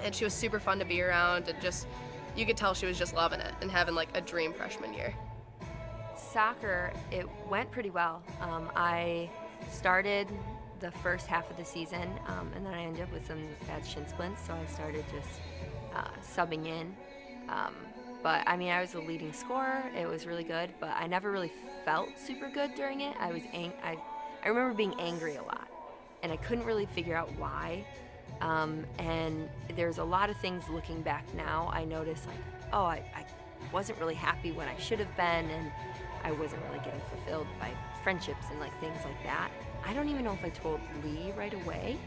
and she was super fun to be around, and just, you could tell she was just loving it and having like a dream freshman year. Soccer, it went pretty well. I started the first half of the season, and then I ended up with some bad shin splints, so I started just subbing in. But I mean, I was the leading scorer. It was really good, but I never really felt super good during it. I remember being angry a lot, and I couldn't really figure out why. And there's a lot of things looking back now. I noticed like, oh, I wasn't really happy when I should have been, and I wasn't really getting fulfilled by friendships and like things like that. I don't even know if I told Lee right away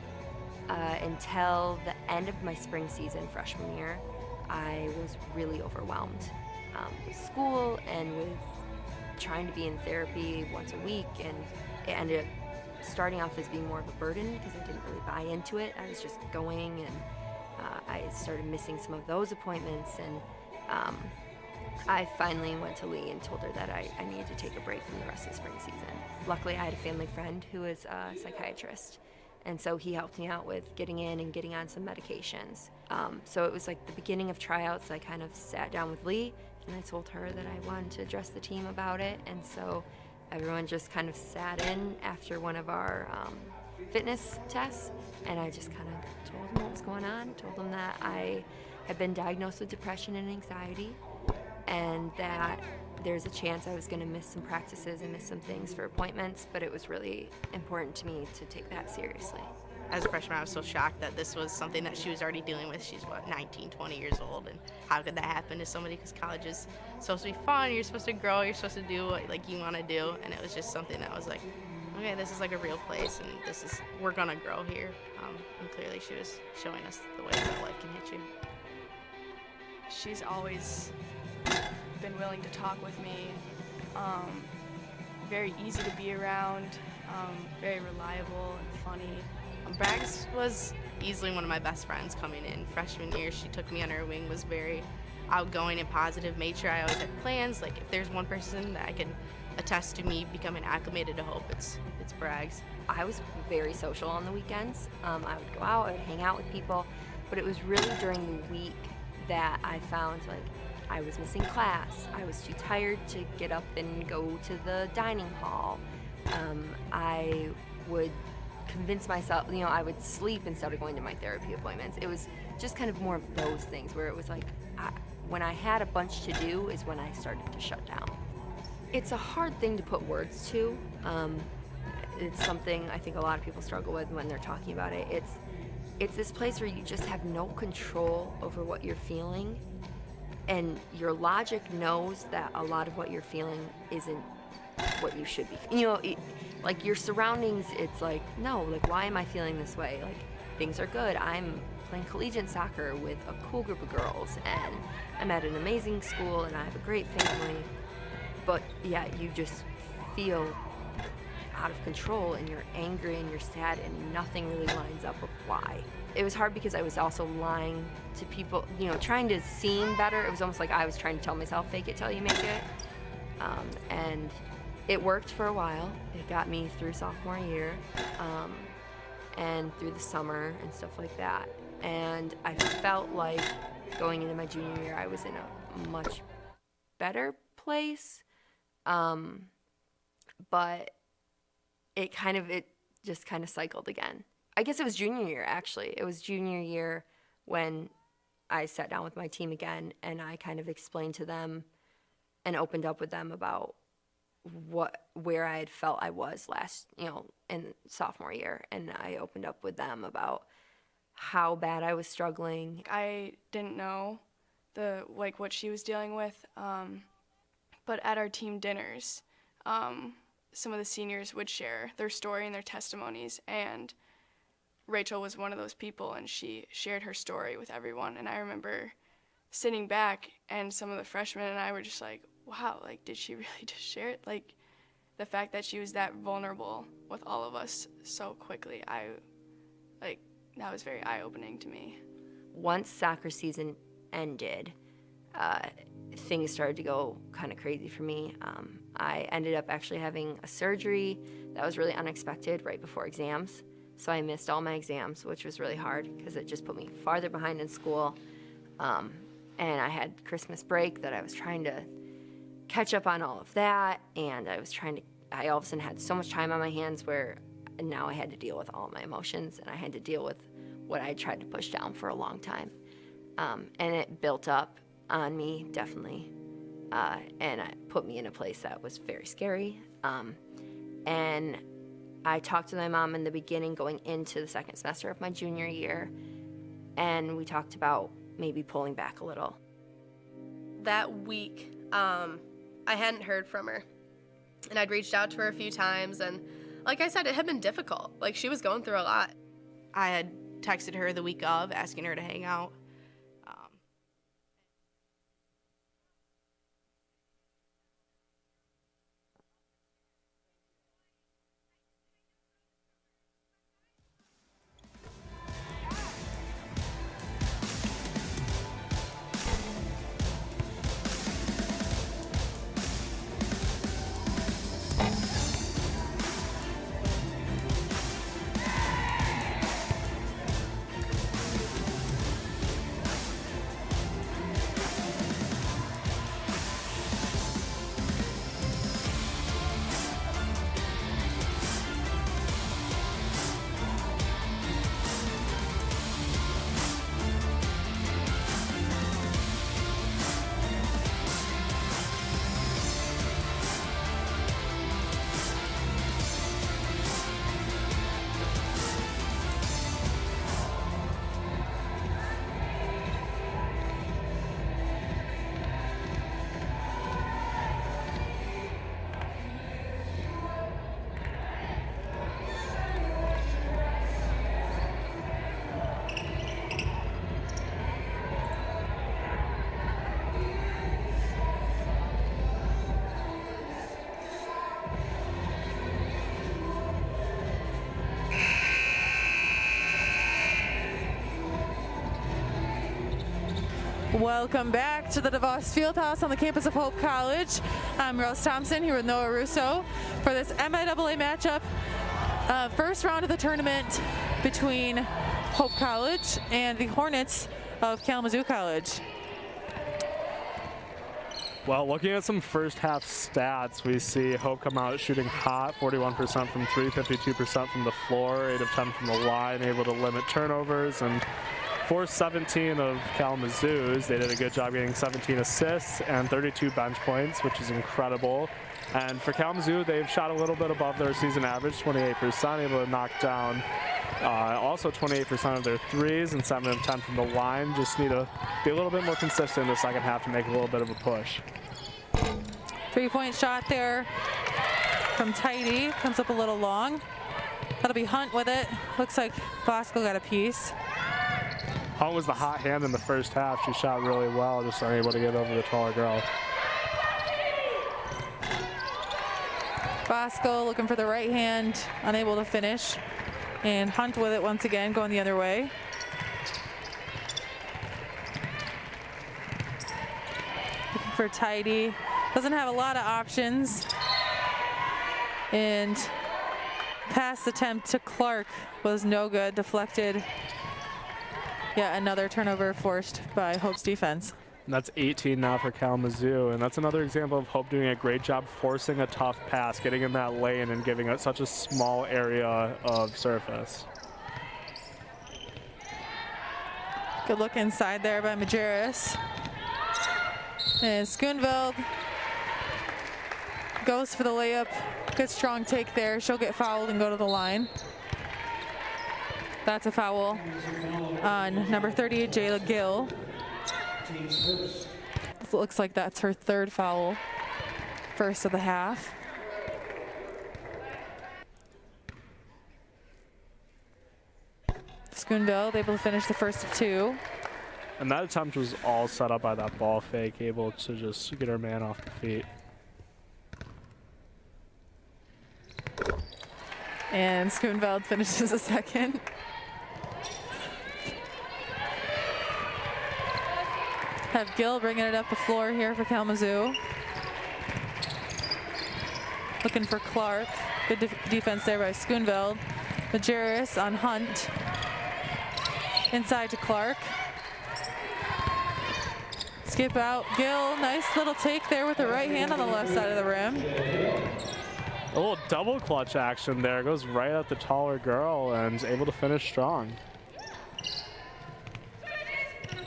until the end of my spring season freshman year. I was really overwhelmed with school and with trying to be in therapy once a week, and it ended up starting off as being more of a burden because I didn't really buy into it. I was just going, and I started missing some of those appointments, and I finally went to Lee and told her that I needed to take a break from the rest of the spring season. Luckily, I had a family friend who is a psychiatrist, and so he helped me out with getting in and getting on some medications. So it was like the beginning of tryouts. I kind of sat down with Lee, and I told her that I wanted to address the team about it, and so everyone just kind of sat in after one of our fitness tests, and I just kind of told them what was going on, told them that I had been diagnosed with depression and anxiety, and that there's a chance I was going to miss some practices and miss some things for appointments, but it was really important to me to take that seriously. As a freshman, I was so shocked that this was something that she was already dealing with. She's, 19, 20 years old, and how could that happen to somebody? Because college is supposed to be fun, you're supposed to grow, you're supposed to do what you want to do, and it was just something that was like, okay, this is like a real place, and we're going to grow here. And clearly she was showing us the way that life can hit you. She's always been willing to talk with me, very easy to be around, very reliable and funny. Braggs was easily one of my best friends coming in. Freshman year, she took me under her wing, was very outgoing and positive, made sure I always had plans. Like, if there's one person that I can attest to me becoming acclimated to Hope, it's Braggs. I was very social on the weekends. I would go out, I would hang out with people, but it was really during the week that I found like I was missing class. I was too tired to get up and go to the dining hall. I would convince myself, I would sleep instead of going to my therapy appointments. It was just kind of more of those things where it was like, when I had a bunch to do is when I started to shut down. It's a hard thing to put words to. It's something I think a lot of people struggle with when they're talking about it. It's this place where you just have no control over what you're feeling, and your logic knows that a lot of what you're feeling isn't what you should be. Like your surroundings, it's like, no, like why am I feeling this way? Like things are good. I'm playing collegiate soccer with a cool group of girls, and I'm at an amazing school, and I have a great family. But yeah, you just feel, out of control and you're angry and you're sad and nothing really lines up with why. It was hard because I was also lying to people, you know, trying to seem better. It was almost like I was trying to tell myself, fake it till you make it. And it worked for a while. It got me through sophomore year and through the summer and stuff like that. And I felt like going into my junior year, I was in a much better place. But it just kind of cycled again. I guess it was junior year, actually. It was junior year when I sat down with my team again and I kind of explained to them and opened up with them about where I had felt I was in sophomore year. And I opened up with them about how bad I was struggling. I didn't know what she was dealing with, but at our team dinners, some of the seniors would share their story and their testimonies, and Rachel was one of those people, and she shared her story with everyone. And I remember sitting back, and some of the freshmen and I were just like, wow, like, did she really just share it? Like, the fact that she was that vulnerable with all of us so quickly, that was very eye-opening to me. Once soccer season ended, things started to go kind of crazy for me. I ended up actually having a surgery that was really unexpected right before exams. So I missed all my exams, which was really hard because it just put me farther behind in school. And I had Christmas break that I was trying to catch up on all of that. And I all of a sudden had so much time on my hands where now I had to deal with all my emotions and I had to deal with what I tried to push down for a long time. And it built up on me, definitely. And it put me in a place that was very scary. And I talked to my mom in the beginning going into the second semester of my junior year, and we talked about maybe pulling back a little. That week, I hadn't heard from her, and I'd reached out to her a few times, and like I said, it had been difficult. Like, she was going through a lot. I had texted her the week of, asking her to hang out. Welcome back to the DeVos Fieldhouse on the campus of Hope College. I'm Rose Thompson here with Noah Russo for this MIAA matchup. First round of the tournament between Hope College and the Hornets of Kalamazoo College. Well, looking at some first half stats, we see Hope come out shooting hot, 41% from 3, 52% from the floor, 8 of 10 from the line, able to limit turnovers, and for 17 of Kalamazoo's, they did a good job getting 17 assists and 32 bench points, which is incredible. And for Kalamazoo, they've shot a little bit above their season average, 28%, able to knock down also 28% of their threes and 7 of 10 from the line. Just need to be a little bit more consistent in the second half to make a little bit of a push. 3-point shot there from Tidy, comes up a little long. That'll be Hunt with it. Looks like Bosco got a piece. Hunt was the hot hand in the first half. She shot really well, just unable to get over the taller girl. Vasco looking for the right hand, unable to finish. And Hunt with it once again, going the other way. Looking for Tidy. Doesn't have a lot of options. And pass attempt to Clark was no good, deflected. Yeah, another turnover forced by Hope's defense. And that's 18 now for Kalamazoo, and that's another example of Hope doing a great job forcing a tough pass, getting in that lane and giving it such a small area of surface. Good look inside there by Majerus. And Schoonveld goes for the layup. Good strong take there. She'll get fouled and go to the line. That's a foul on number 38, Jayla Gill. It looks like that's her third foul, first of the half. Schoonveld able to finish the first of two. And that attempt was all set up by that ball fake, able to just get her man off the feet. And Schoonveld finishes the second. Have Gill bringing it up the floor here for Kalamazoo. Looking for Clark. Good defense there by Schoonveld. Majerus on Hunt. Inside to Clark. Skip out. Gill, nice little take there with the right hand on the left side of the rim. A little double clutch action there. Goes right at the taller girl and is able to finish strong.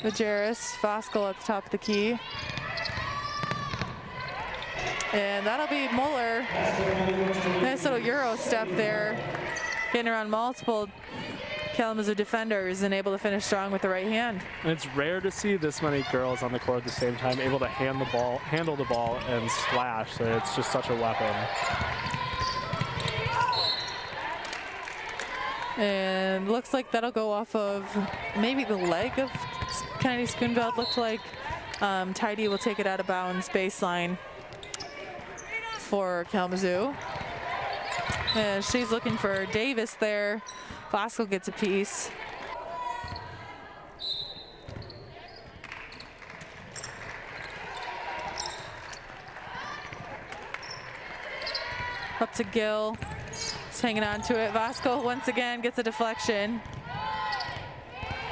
Majerus, Voskel at the top of the key. And that'll be Muller. Nice little Euro step there. Getting around multiple Kalamazoo defenders and able to finish strong with the right hand. And it's rare to see this many girls on the court at the same time able to handle the ball and slash. So it's just such a weapon. And looks like that'll go off of maybe the leg of Kennedy Schoonveld. Looked like Tidy will take it out of bounds baseline for Kalamazoo. And she's looking for Davis there. Voskel gets a piece. Up to Gill. Just hanging on to it. Voskel once again gets a deflection.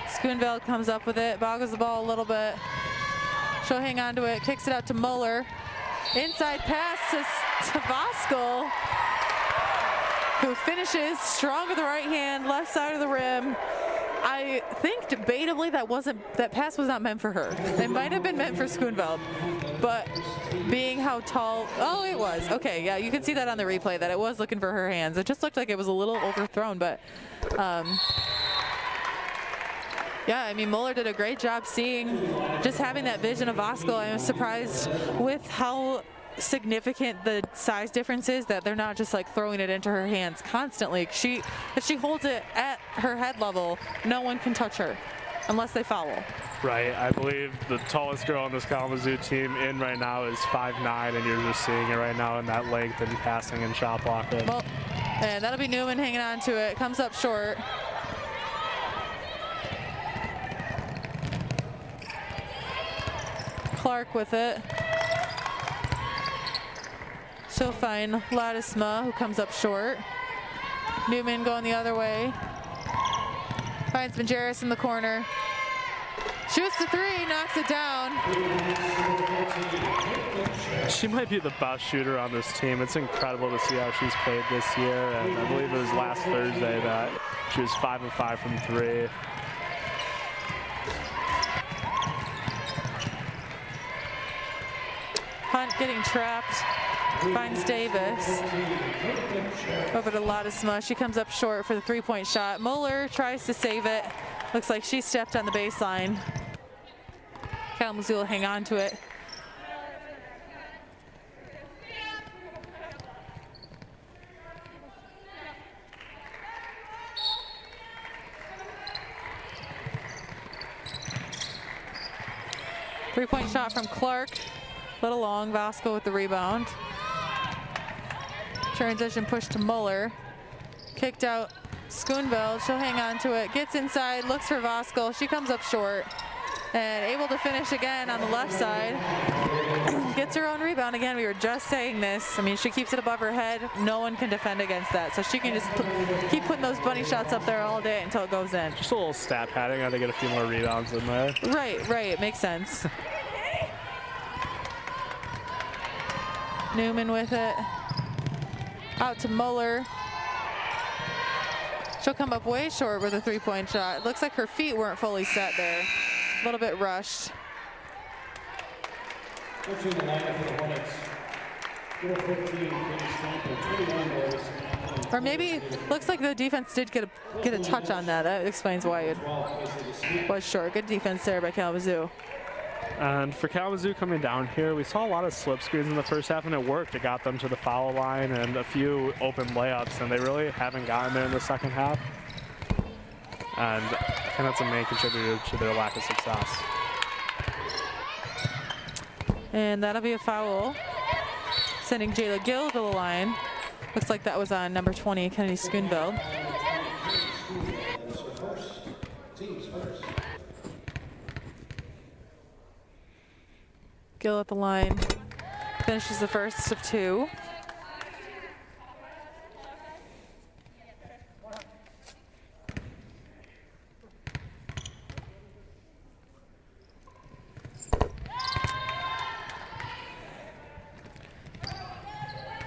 Schoonveld comes up with it, boggles the ball a little bit. She'll hang on to it, kicks it out to Muller. Inside pass to Voskel, who finishes strong with the right hand, left side of the rim. I think debatably that pass was not meant for her. It might have been meant for Schoonveld, but being how tall, oh, it was. Okay, yeah, you can see that on the replay that it was looking for her hands. It just looked like it was a little overthrown, but yeah, I mean, Muller did a great job just having that vision of Voskel. I was surprised with how significant the size difference is, that they're not just like throwing it into her hands constantly. If she holds it at her head level, no one can touch her unless they foul. Right, I believe the tallest girl on this Kalamazoo team in right now is 5'9", and you're just seeing it right now in that length and passing and shot blocking. Well, and that'll be Newman hanging on to it, comes up short. Clark with it. She'll find Ladisma, who comes up short. Newman going the other way. Finds Majerus in the corner. Shoots the three, knocks it down. She might be the best shooter on this team. It's incredible to see how she's played this year. And I believe it was last Thursday that she was 5 of 5 from 3. Hunt getting trapped, finds Davis. Over to Ladisma, she comes up short for the three-point shot. Muller tries to save it. Looks like she stepped on the baseline. Kalamazoo will hang on to it. Three-point shot from Clark. Little long, Voskel with the rebound. Transition push to Muller. Kicked out Schoonveld. She'll hang on to it. Gets inside, looks for Voskuhl. She comes up short and able to finish again on the left side. Gets her own rebound again. We were just saying this. I mean, she keeps it above her head. No one can defend against that. So she can just keep putting those bunny shots up there all day until it goes in. Just a little stat padding. I had to get a few more rebounds in there. Right. It makes sense. Newman with it. Out to Muller. She'll come up way short with a three-point shot. It looks like her feet weren't fully set there. A little bit rushed. Or maybe looks like the defense did get a touch on that. That explains why it was short. Good defense there by Kalamazoo. And for Kalamazoo coming down here, we saw a lot of slip screens in the first half, and it worked. It got them to the foul line and a few open layups, and they really haven't gotten there in the second half. And I think that's a main contributor to their lack of success. And that'll be a foul, sending Jayla Gill to the line. Looks like that was on number 20, Kennedy Schoonveld. Gill at the line, finishes the first of two.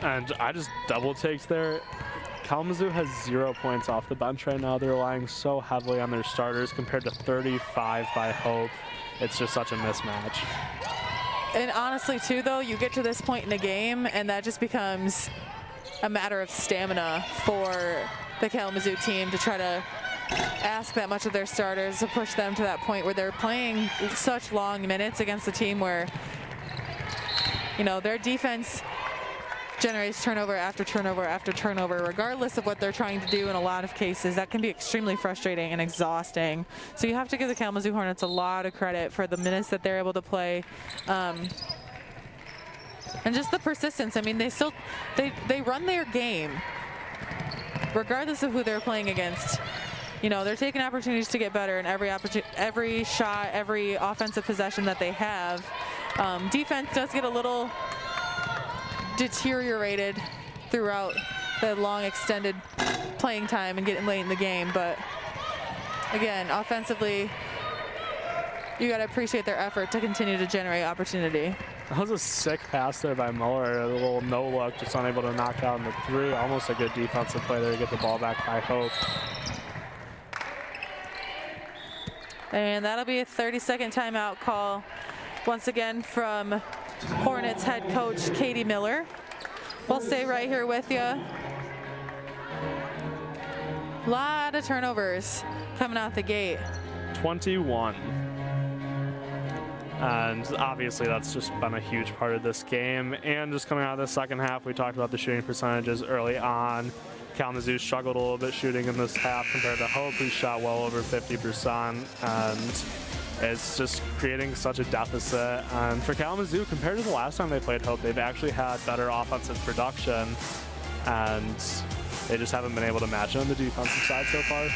And I just double takes there. Kalamazoo has 0 points off the bench right now. They're relying so heavily on their starters compared to 35 by Hope. It's just such a mismatch. And honestly, too, though, you get to this point in the game, and that just becomes a matter of stamina for the Kalamazoo team to try to ask that much of their starters to push them to that point where they're playing such long minutes against a team where, you know, their defense generates turnover after turnover after turnover, regardless of what they're trying to do in a lot of cases. That can be extremely frustrating and exhausting. So you have to give the Kalamazoo Hornets a lot of credit for the minutes that they're able to play. And just the persistence. I mean, they run their game regardless of who they're playing against. You know, they're taking opportunities to get better in every shot, every offensive possession that they have. Defense does get a little deteriorated throughout the long extended playing time and getting late in the game, but again, offensively, you got to appreciate their effort to continue to generate opportunity. That was a sick pass there by Muller, a little no look, just unable to knock down the three. Almost a good defensive play there to get the ball back by Hope. And that'll be a 30-second timeout call once again from Hornets head coach Katie Miller. We'll stay right here with you. A lot of turnovers coming out the gate. 21. And obviously that's just been a huge part of this game. And just coming out of the second half, we talked about the shooting percentages early on. Kalamazoo struggled a little bit shooting in this half compared to Hope, who shot well over 50%. And it's just creating such a deficit. And for Kalamazoo, compared to the last time they played Hope, they've actually had better offensive production, and they just haven't been able to match it on the defensive side so far.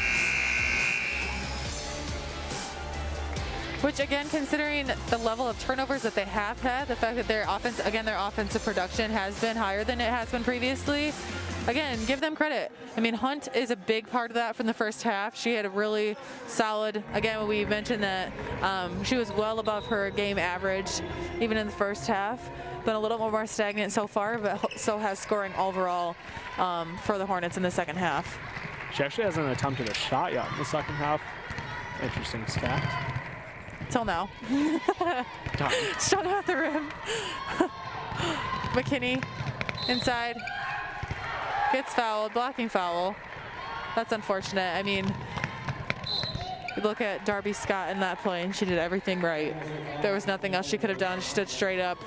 Which, again, considering the level of turnovers that they have had, the fact that their offensive production has been higher than it has been previously, again, give them credit. I mean, Hunt is a big part of that from the first half. She had a really solid, again, we mentioned that she was well above her game average, even in the first half. Been a little more stagnant so far, but so has scoring overall for the Hornets in the second half. She actually hasn't attempted a shot yet in the second half. Interesting stat. Till now. Shot at the rim. McKinney inside. Gets fouled, blocking foul. That's unfortunate. I mean, you look at Darby Scott in that play, and she did everything right. There was nothing else she could have done. She stood straight up.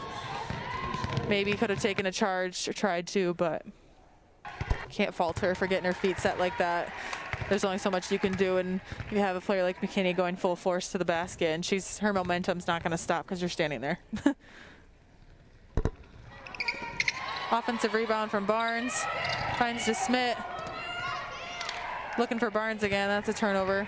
Maybe could have taken a charge or tried to, but can't fault her for getting her feet set like that. There's only so much you can do, and you have a player like McKinney going full force to the basket, and her momentum's not going to stop because you're standing there. Offensive rebound from Barnes. Finds DeSmit. Looking for Barnes again. That's a turnover.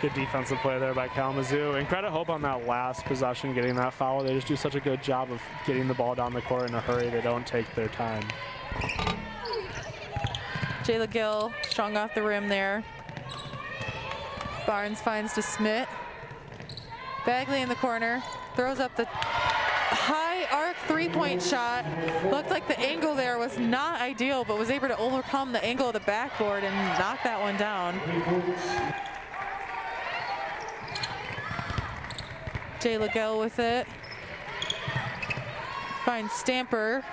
Good defensive play there by Kalamazoo. And credit Hope on that last possession getting that foul. They just do such a good job of getting the ball down the court in a hurry. They don't take their time. Jayla Gill strong off the rim there. Barnes finds DeSmit. Bagley in the corner. Throws up the high arc three-point shot. Looked like the angle there was not ideal, but was able to overcome the angle of the backboard and knock that one down. Jayla Gill with it. Finds Stamper.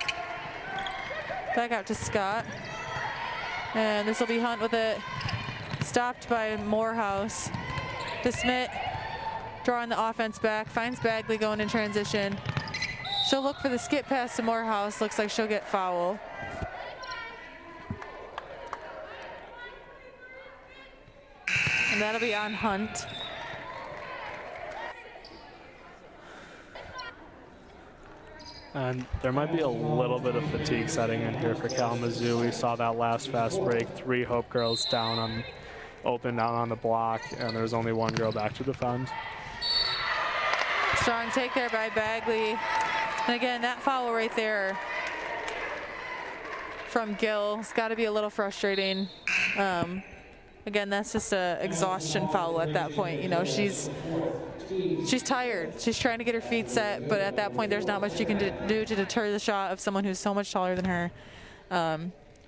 Back out to Scott. And this will be Hunt with it. Stopped by Morehouse. DeSmit drawing the offense back. Finds Bagley going in transition. She'll look for the skip pass to Morehouse. Looks like she'll get foul. And that'll be on Hunt. And there might be a little bit of fatigue setting in here for Kalamazoo. We saw that last fast break. 3 Hope girls down on the block, and there's only 1 girl back to defend. Strong take there by Bagley. And again, that foul right there from Gill. It's got to be a little frustrating. Again, that's just an exhaustion foul at that point. You know, she's tired. She's trying to get her feet set, but at that point, there's not much you can do to deter the shot of someone who's so much taller than her.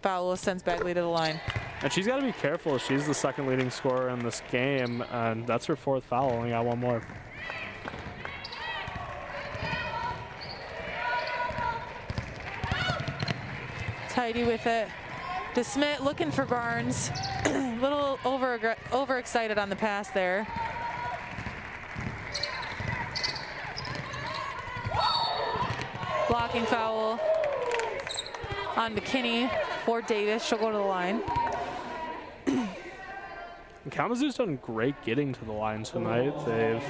Foul sends Bagley to the line. And she's got to be careful. She's the 2nd leading scorer in this game, and that's her 4th foul. Only got 1 more. Tidy with it. DeSmit looking for Barnes. A little overexcited on the pass there. Blocking foul on McKinney for Davis. She'll go to the line. Kalamazoo's done great getting to the line tonight. They've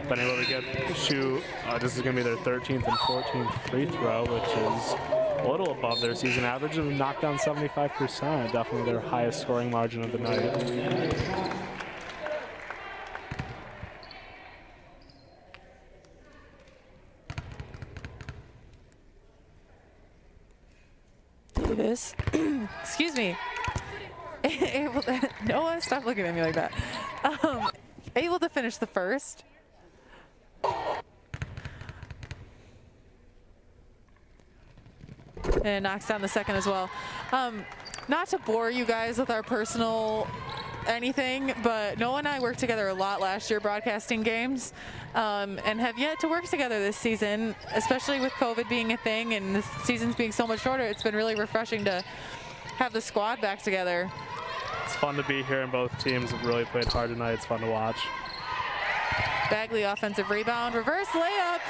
been able to shoot. This is going to be their 13th and 14th free throw, which is a little above their season average, and knocked down 75%. Definitely their highest scoring margin of the night. Davis, excuse me. Noah, stop looking at me like that. Able to finish the first. And knocks down the second as well. Not to bore you guys with our personal anything, but Noah and I worked together a lot last year broadcasting games, and have yet to work together this season, especially with COVID being a thing and the seasons being so much shorter. It's been really refreshing to have the squad back together. It's fun to be here, and both teams have really played hard tonight. It's fun to watch. Bagley offensive rebound, reverse layup.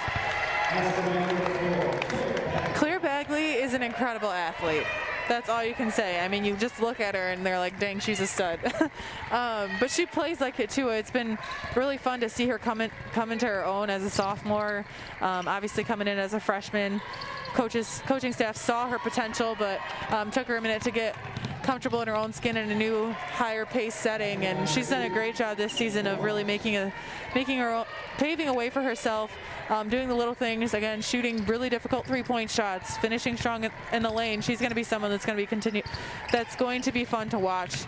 Claire Bagley is an incredible athlete. That's all you can say. I mean, you just look at her and they're like, dang, she's a stud. But she plays like it too. It's been really fun to see her come into her own as a sophomore. Obviously coming in as a freshman. Coaching staff saw her potential, but took her a minute to get comfortable in her own skin in a new higher pace setting, and she's done a great job this season of really paving a way for herself, doing the little things, again, shooting really difficult 3-point shots, finishing strong in the lane. She's going to be someone that's going to be fun to watch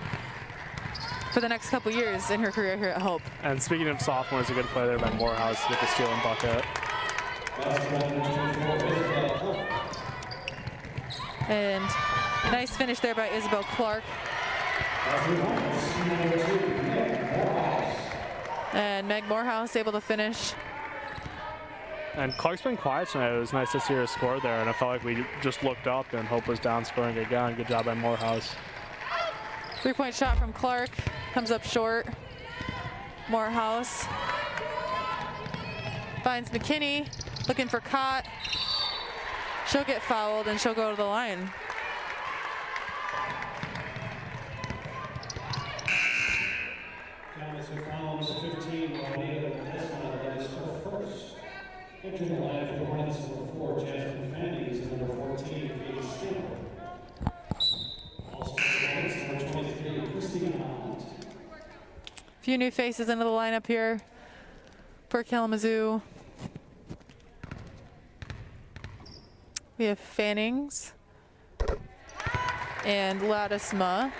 for the next couple years in her career here at Hope. And speaking of sophomores, a good play there by Morehouse with the steal and bucket. And nice finish there by Isabel Clark. And Meg Morehouse able to finish. And Clark's been quiet tonight. It was nice to see her score there, and I felt like we just looked up and Hope was down scoring again. Good job by Morehouse. 3-point shot from Clark comes up short. Morehouse finds McKinney, looking for Cott. She'll get fouled and she'll go to the line. Kalamazoo foul number 15, Juanita Tesla, that is her first. Entering the line for the Hornets, number 4, Jasmine Fanny is number 14, Katie few new faces into the lineup here for Kalamazoo. We have Fannings and Ladisma.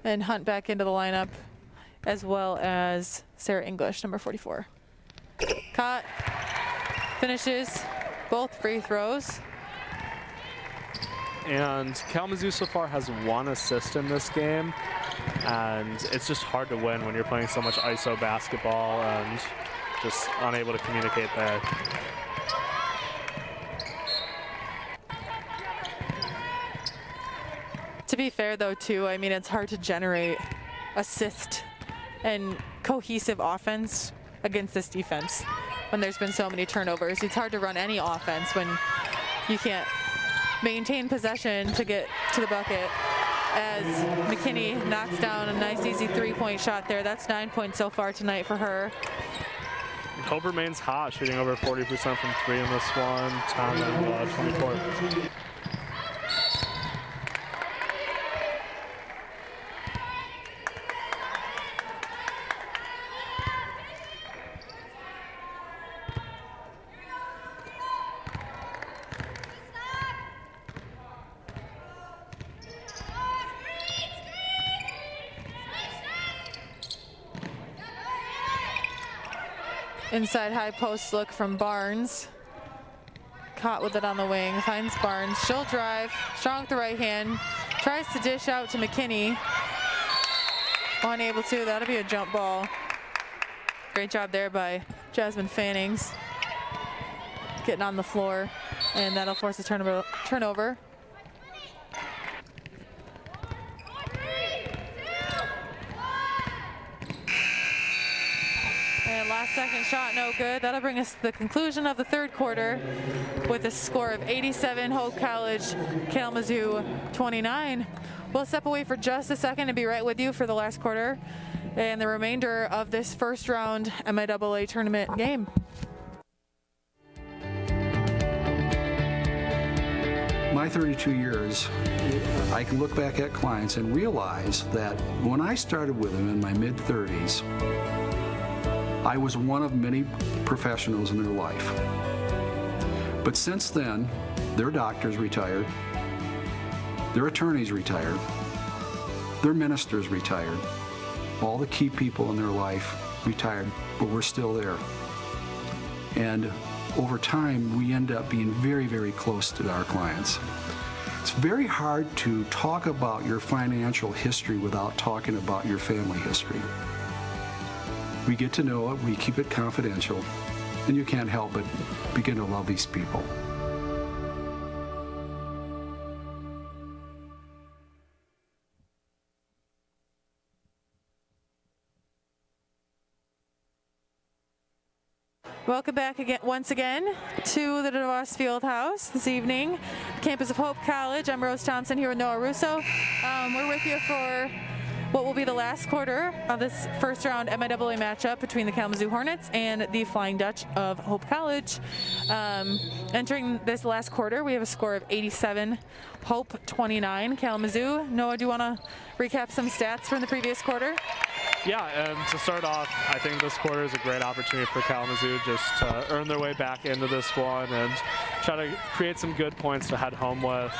And Hunt back into the lineup, as well as Sarah English, number 44. Cott finishes both free throws. And Kalamazoo so far has 1 assist in this game, and it's just hard to win when you're playing so much ISO basketball and just unable to communicate there. To be fair, though, too, I mean, it's hard to generate assist and cohesive offense against this defense when there's been so many turnovers. It's hard to run any offense when you can't maintain possession to get to the bucket. As McKinney knocks down a nice, easy 3-point shot there. That's 9 points so far tonight for her. Hope remains hot, shooting over 40% from 3 in this one. Tom and 24. Inside high post look from Barnes. Caught with it on the wing, finds Barnes. She'll drive, strong with the right hand. Tries to dish out to McKinney. Unable to, that'll be a jump ball. Great job there by Jasmine Fannings. Getting on the floor, and that'll force a turnover. Second shot, no good. That'll bring us to the conclusion of the third quarter with a score of 87, Hope College, Kalamazoo 29. We'll step away for just a second and be right with you for the last quarter and the remainder of this first round MIAA tournament game. My 32 years, I can look back at clients and realize that when I started with them in my mid-30s, I was one of many professionals in their life. But since then, their doctors retired, their attorneys retired, their ministers retired, all the key people in their life retired, but we're still there. And over time, we end up being very, very close to our clients. It's very hard to talk about your financial history without talking about your family history. We get to know it, we keep it confidential, and you can't help but begin to love these people. Welcome back again, once again, to the DeVos Fieldhouse this evening, campus of Hope College. I'm Rose Thompson here with Noah Russo. We're with you for what will be the last quarter of this first round MIAA matchup between the Kalamazoo Hornets and the Flying Dutch of Hope College. Entering this last quarter, we have a score of 87, Hope 29, Kalamazoo. Noah, do you want to recap some stats from the previous quarter? Yeah, and to start off, I think this quarter is a great opportunity for Kalamazoo just to earn their way back into this one and try to create some good points to head home with.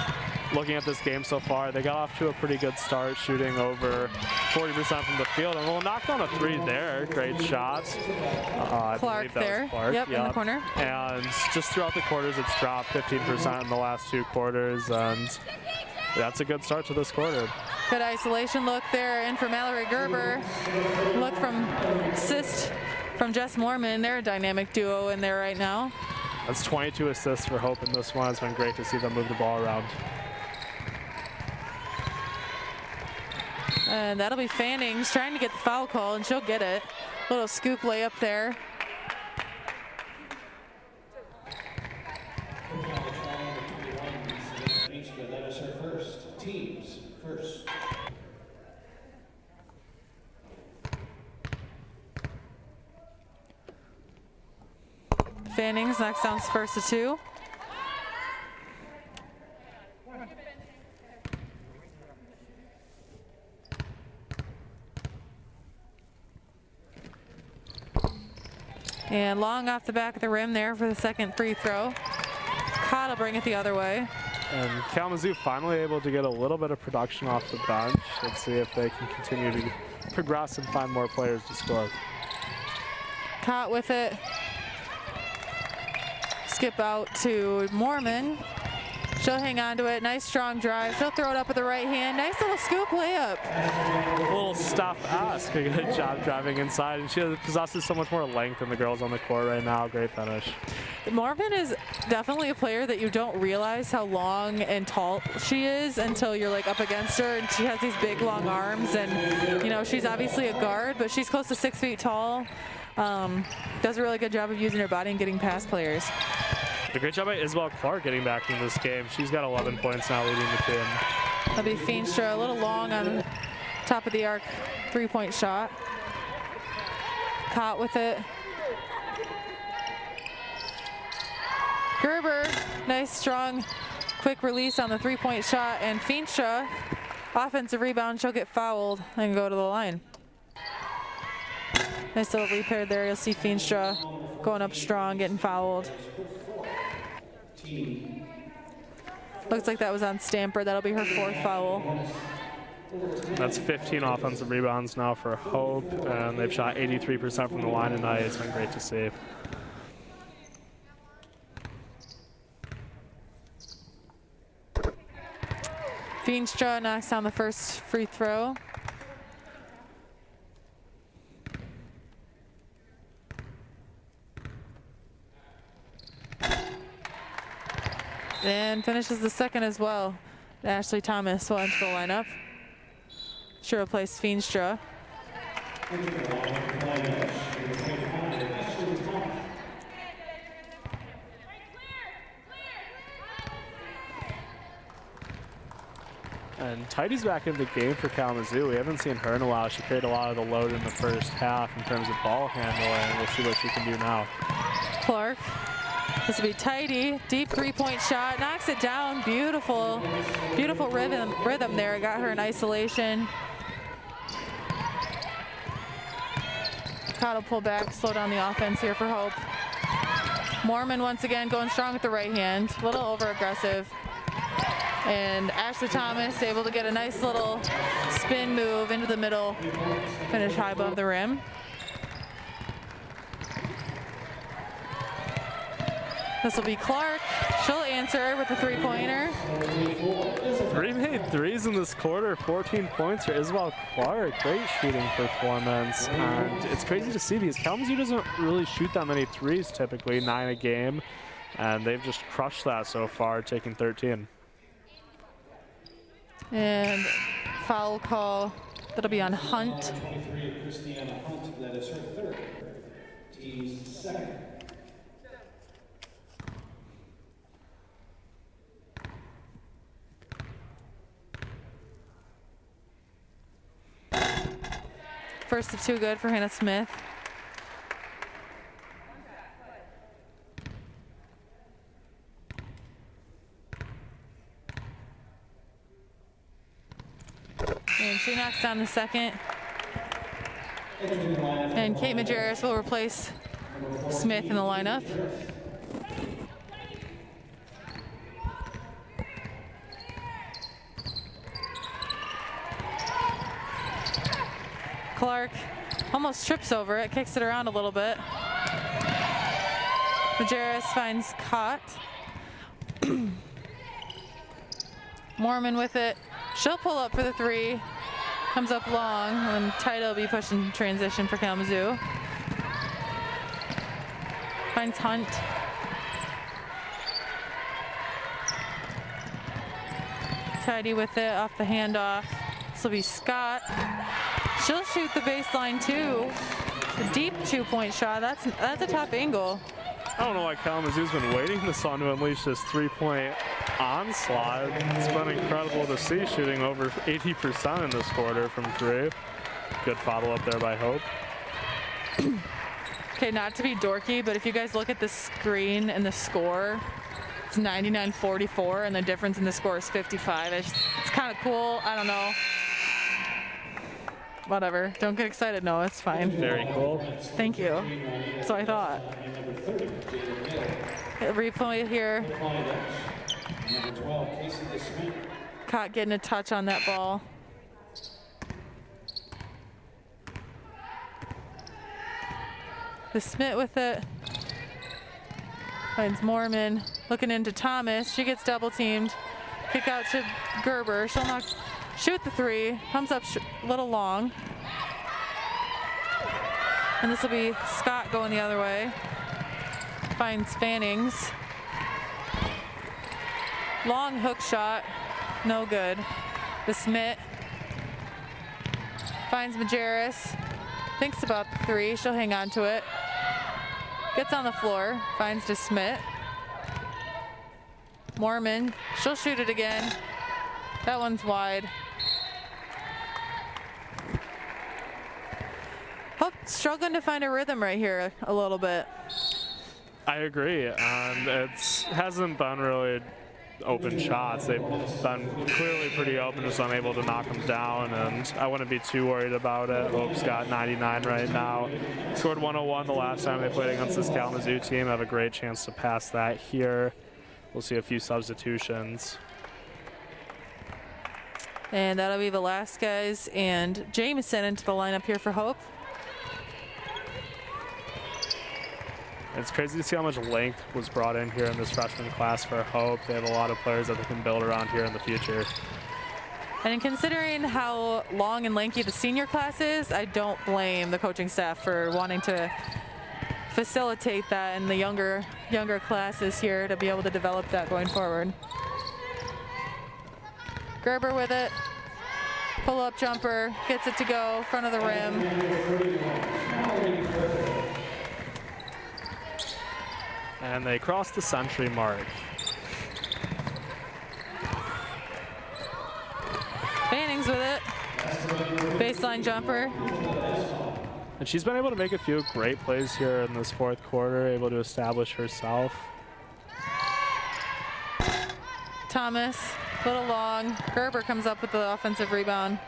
Looking at this game so far, they got off to a pretty good start, shooting over 40% from the field, and we'll knock down a 3 there. Great shot. Clark there. Clark. Yep, in the corner. And just throughout the quarters, it's dropped 15% in the last 2 quarters, and that's a good start to this quarter. Good isolation look there in for Mallory Gerber. Look from assist from Jess Mormon. They're a dynamic duo in there right now. That's 22 assists for Hope in this one. It's been great to see them move the ball around. And that'll be Fannings trying to get the foul call, and she'll get it. Little scoop layup there. That is her first. Teams first. Fannings knocks down first to 2. And long off the back of the rim there for the second free throw. Cott will bring it the other way. And Kalamazoo finally able to get a little bit of production off the bench. Let's see if they can continue to progress and find more players to score. Cott with it. Skip out to Mormon. She'll hang on to it. Nice strong drive. She'll throw it up with the right hand. Nice little scoop layup. A little Steph-esque. A good job driving inside. And she possesses so much more length than the girls on the court right now. Great finish. Mormon is definitely a player that you don't realize how long and tall she is until you're like up against her, and she has these big long arms, and you know, she's obviously a guard, but she's close to 6 feet tall. Does a really good job of using her body and getting past players. A great job by Isabel Clark getting back into this game. She's got 11 points now, leading the team. That'll be Feenstra, a little long on top of the arc, 3-point shot. Caught with it. Gerber, nice strong quick release on the 3-point shot, and Feenstra, offensive rebound, she'll get fouled and go to the line. Nice little repair there. You'll see Feenstra going up strong, getting fouled. Looks like that was on Stamper. That'll be her 4th foul. That's 15 offensive rebounds now for Hope, and they've shot 83% from the line tonight. It's been great to see. Feenstra knocks down the first free throw. And finishes the second as well. Ashley Thomas will enter the lineup. She'll replace Feenstra. And Tidy's back in the game for Kalamazoo. We haven't seen her in a while. She carried a lot of the load in the first half in terms of ball handling. We'll see what she can do now. Clark. This will be Tidy. Deep 3-point shot. Knocks it down. Beautiful. Beautiful rhythm there. Got her in isolation. Cott will pull back, slow down the offense here for Hope. Mormon once again going strong with the right hand. A little over aggressive. And Ashley Thomas able to get a nice little spin move into the middle. Finish high above the rim. This will be Clark. She'll answer with a 3-pointer. 3 made threes in this quarter, 14 points for Isabel Clark. Great shooting performance. And it's crazy to see because Kalamazoo doesn't really shoot that many threes typically, 9 a game. And they've just crushed that so far, taking 13. And foul call, that'll be on Hunt. That is her 3rd. Team's 2nd. First of 2 good for Hannah Smith. And she knocks down the second. And Kate Majerus will replace Smith in the lineup. Clark almost trips over it, kicks it around a little bit. Majerus finds Cott. Mormon with it. She'll pull up for the 3. Comes up long, and Tida will be pushing transition for Kalamazoo. Finds Hunt. Tidy with it off the handoff. This will be Scott. She'll shoot the baseline too. A deep 2-point shot. That's a top angle. I don't know why Kalamazoo's been waiting this long to unleash this 3-point onslaught. It's been incredible to see, shooting over 80% in this quarter from 3. Good follow up there by Hope. Okay, not to be dorky, but if you guys look at the screen and the score, it's 99-44, and the difference in the score is 55. It's kind of cool. I don't know. whatever. Don't get excited. No, it's fine. Very cool. Thank you. So I thought. Replay here. Caught getting a touch on that ball. The Smith with it. Finds Mormon. Looking into Thomas. She gets double teamed. Kick out to Gerber. She'll knock, shoot the three. Comes up a little long. And this will be Scott going the other way. Finds Fannings. Long hook shot. No good. The Smith. Finds Majerus. Thinks about the three. She'll hang on to it. Gets on the floor. Finds DeSmit. Mormon. She'll shoot it again. That one's wide. Hope struggling to find a rhythm right here a little bit. I agree. It hasn't been really open shots. They've been clearly pretty open, just unable to knock them down, and I wouldn't be too worried about it. Hope's got 99 right now. Scored 101 the last time they played against this Kalamazoo team. Have a great chance to pass that here. We'll see a few substitutions. And that'll be Velasquez and Jameson into the lineup here for Hope. It's crazy to see how much length was brought in here in this freshman class for Hope. They have a lot of players that they can build around here in the future. And considering how long and lanky the senior class is, I don't blame the coaching staff for wanting to facilitate that in the younger classes here to be able to develop that going forward. Gerber with it. Pull-up jumper, gets it to go, front of the rim. And they cross the century mark. Fannings with it. Baseline jumper. And she's been able to make a few great plays here in this fourth quarter, able to establish herself. Thomas, a little long. Gerber comes up with the offensive rebound.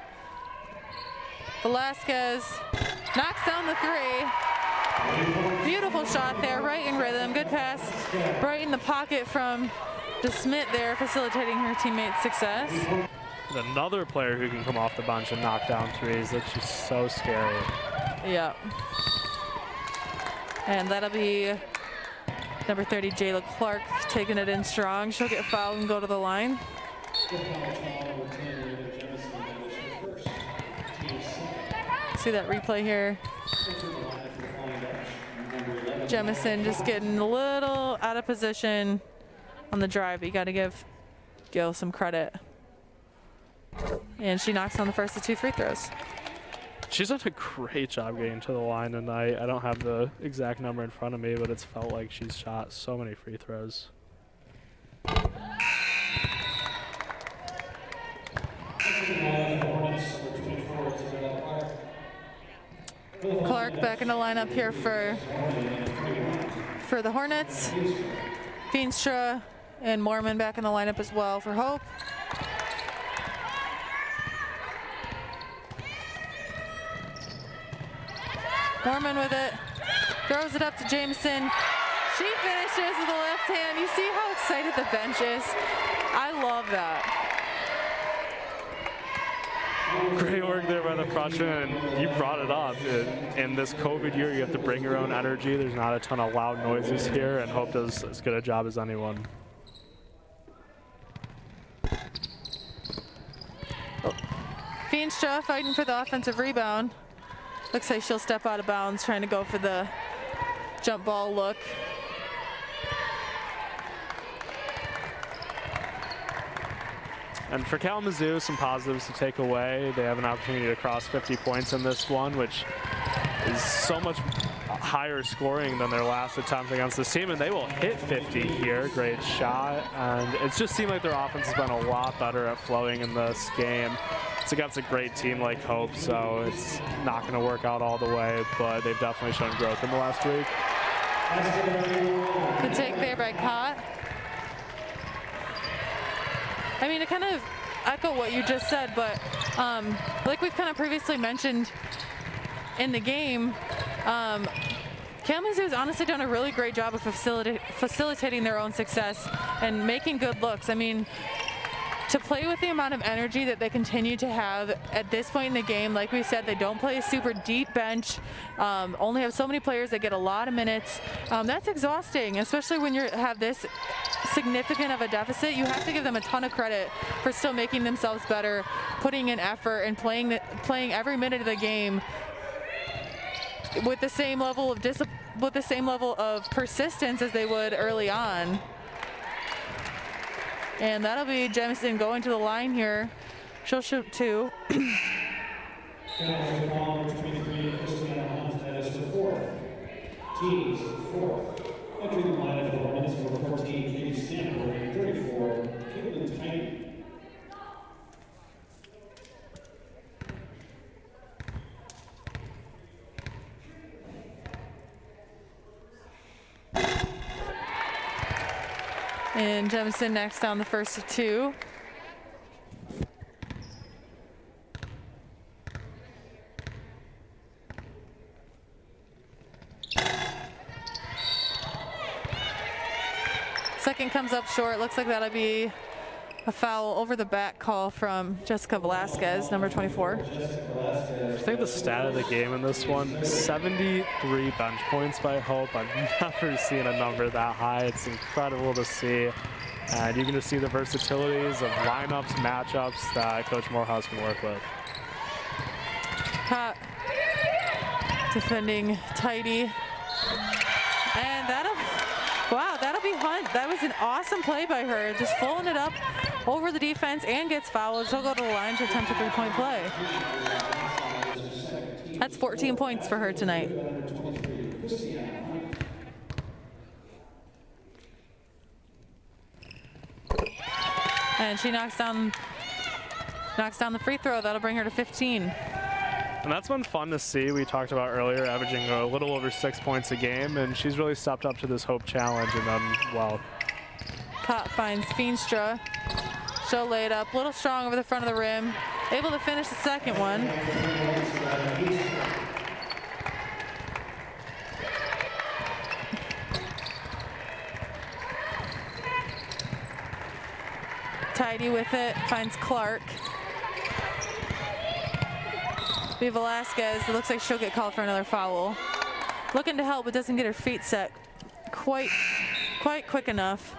Velasquez knocks down the three. Beautiful shot there, right in rhythm. Good pass, right in the pocket from DeSmit there, facilitating her teammate's success. Another player who can come off the bench and knock down threes. That's just so scary. Yeah. And that'll be number 30, Jayla Clark, taking it in strong. She'll get fouled and go to the line. See that replay here. Jemison just getting a little out of position on the drive, but you got to give Gil some credit. And she knocks down the first of two free throws. She's done a great job getting to the line tonight. I don't have the exact number in front of me, but it's felt like she's shot so many free throws. Clark back in the lineup here for the Hornets. Feenstra and Mormon back in the lineup as well for Hope. Mormon with it, throws it up to Jameson. She finishes with the left hand. You see how excited the bench is? I love that. Great work there by the freshman, and you brought it up. In this COVID year, you have to bring your own energy. There's not a ton of loud noises here, and Hope does as good a job as anyone. Feenstra fighting for the offensive rebound. Looks like she'll step out of bounds, trying to go for the jump ball look. And for Kalamazoo, some positives to take away. They have an opportunity to cross 50 points in this one, which is so much higher scoring than their last attempt against this team, and they will hit 50 here. Great shot, and it's just seemed like their offense has been a lot better at flowing in this game. It's against a great team like Hope, so it's not going to work out all the way, but they've definitely shown growth in the last week. The take there by Cott. I mean, to kind of echo what you just said, but Like we've kind of previously mentioned in the game, Kalamazoo has honestly done a really great job of facilitating their own success and making good looks. I mean, to play with the amount of energy that they continue to have at this point in the game, like we said, they don't play a super deep bench, only have so many players that get a lot of minutes. That's exhausting, especially when you have this significant of a deficit. You have to give them a ton of credit for still making themselves better, putting in effort, and playing every minute of the game with the same level of persistence as they would early on. And that'll be Jemison going to the line here. She'll shoot 2. Teams fourth. Entering the line for the women's number 14, Katie Stanford, 34, Caitlin Tiny. And Jemison next down the first of 2. Second comes up short. Looks like that'll be a foul over the back call from Jessica Velasquez, number 24. I think the stat of the game in this one, 73 bench points by Hope. I've never seen a number that high. It's incredible to see. And you can just see the versatilities of lineups, matchups that Coach Morehouse can work with. Hot defending tidy. And that'll be Hunt. That was an awesome play by her, just pulling it up over the defense and gets fouled. She'll go to the line to attempt a 3-point play. That's 14 points for her tonight. And she knocks down the free throw. That'll bring her to 15. And that's been fun to see. We talked about earlier, averaging a little over 6 points a game, and she's really stepped up to this Hope challenge and done well. Cott finds Feenstra. She'll lay it up, a little strong over the front of the rim. Able to finish the second one. Tidy with it, finds Clark. Be Velasquez. It looks like she'll get called for another foul. Looking to help, but doesn't get her feet set quite quick enough.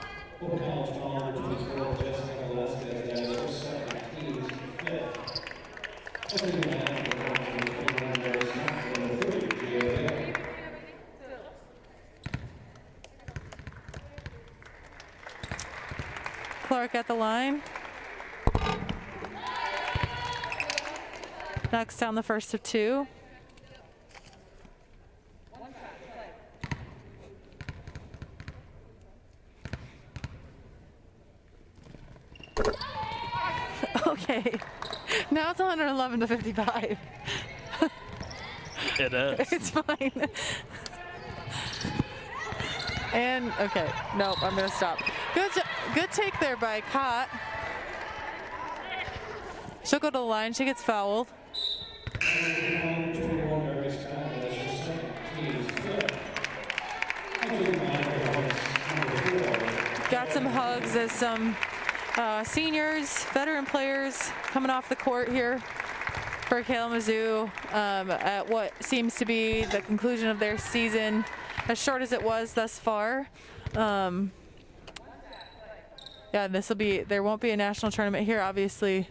Clark at the line. Knocks down the first of 2. Okay. Now it's 111 to 55. It is. It's fine. And okay, nope, I'm gonna stop. Good take there by Cott. She'll go to the line. She gets fouled. Got some hugs as some seniors, veteran players coming off the court here for Kalamazoo at what seems to be the conclusion of their season, as short as it was thus far. Yeah, there won't be a national tournament here, obviously.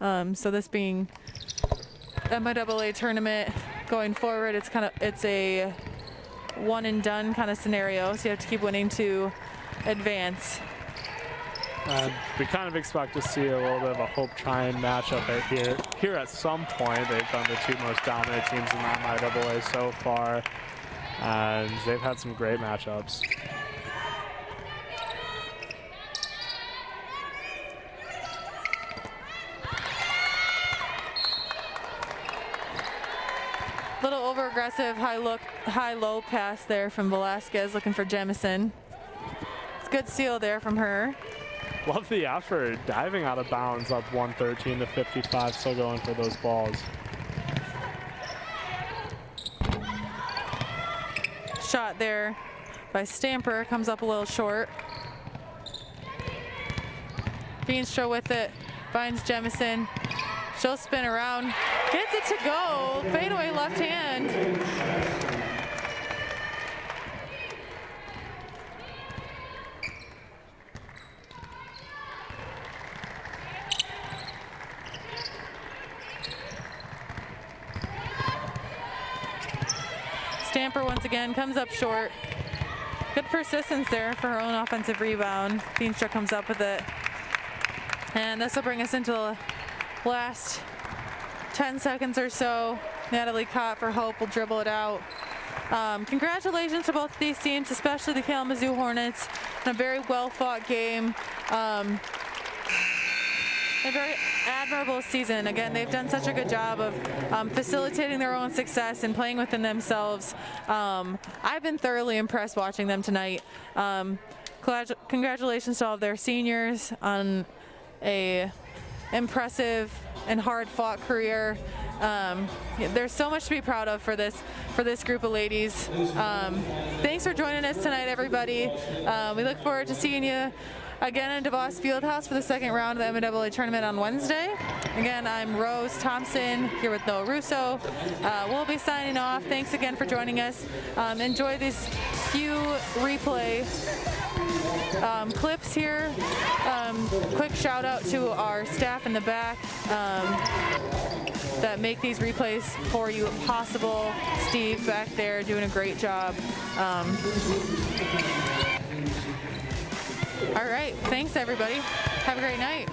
So this being MIAA tournament going forward, it's a one and done kind of scenario. So you have to keep winning to advance. We kind of expect to see a little bit of a Hope Tryon matchup here at some point. They've been the 2 most dominant teams in the MIAA so far, and they've had some great matchups. Little over-aggressive, high-low pass there from Velasquez, looking for Jemison. It's good steal there from her. Love the effort, diving out of bounds up 113 to 55, still going for those balls. Shot there by Stamper, comes up a little short. Veenstra with it, finds Jemison. She'll spin around, gets it to go, fadeaway left hand. Stamper once again comes up short. Good persistence there for her own offensive rebound. Veenstra comes up with it. And this will bring us into the last 10 seconds or so. Natalie Cott for Hope will dribble it out. Congratulations to both of these teams, especially the Kalamazoo Hornets, in a very well-fought game. A very admirable season. Again, they've done such a good job of facilitating their own success and playing within themselves. I've been thoroughly impressed watching them tonight. Congratulations to all of their seniors on a impressive and hard-fought career. There's so much to be proud of for this group of ladies. Thanks for joining us tonight, everybody. We look forward to seeing you again in DeVos Fieldhouse for the second round of the MIAA tournament on Wednesday. Again, I'm Rose Thompson here with Noah Russo. We'll be signing off. Thanks again for joining us. Enjoy these few replay clips here. Quick shout out to our staff in the back that make these replays for you possible. Steve back there doing a great job. All right, thanks everybody. Have a great night.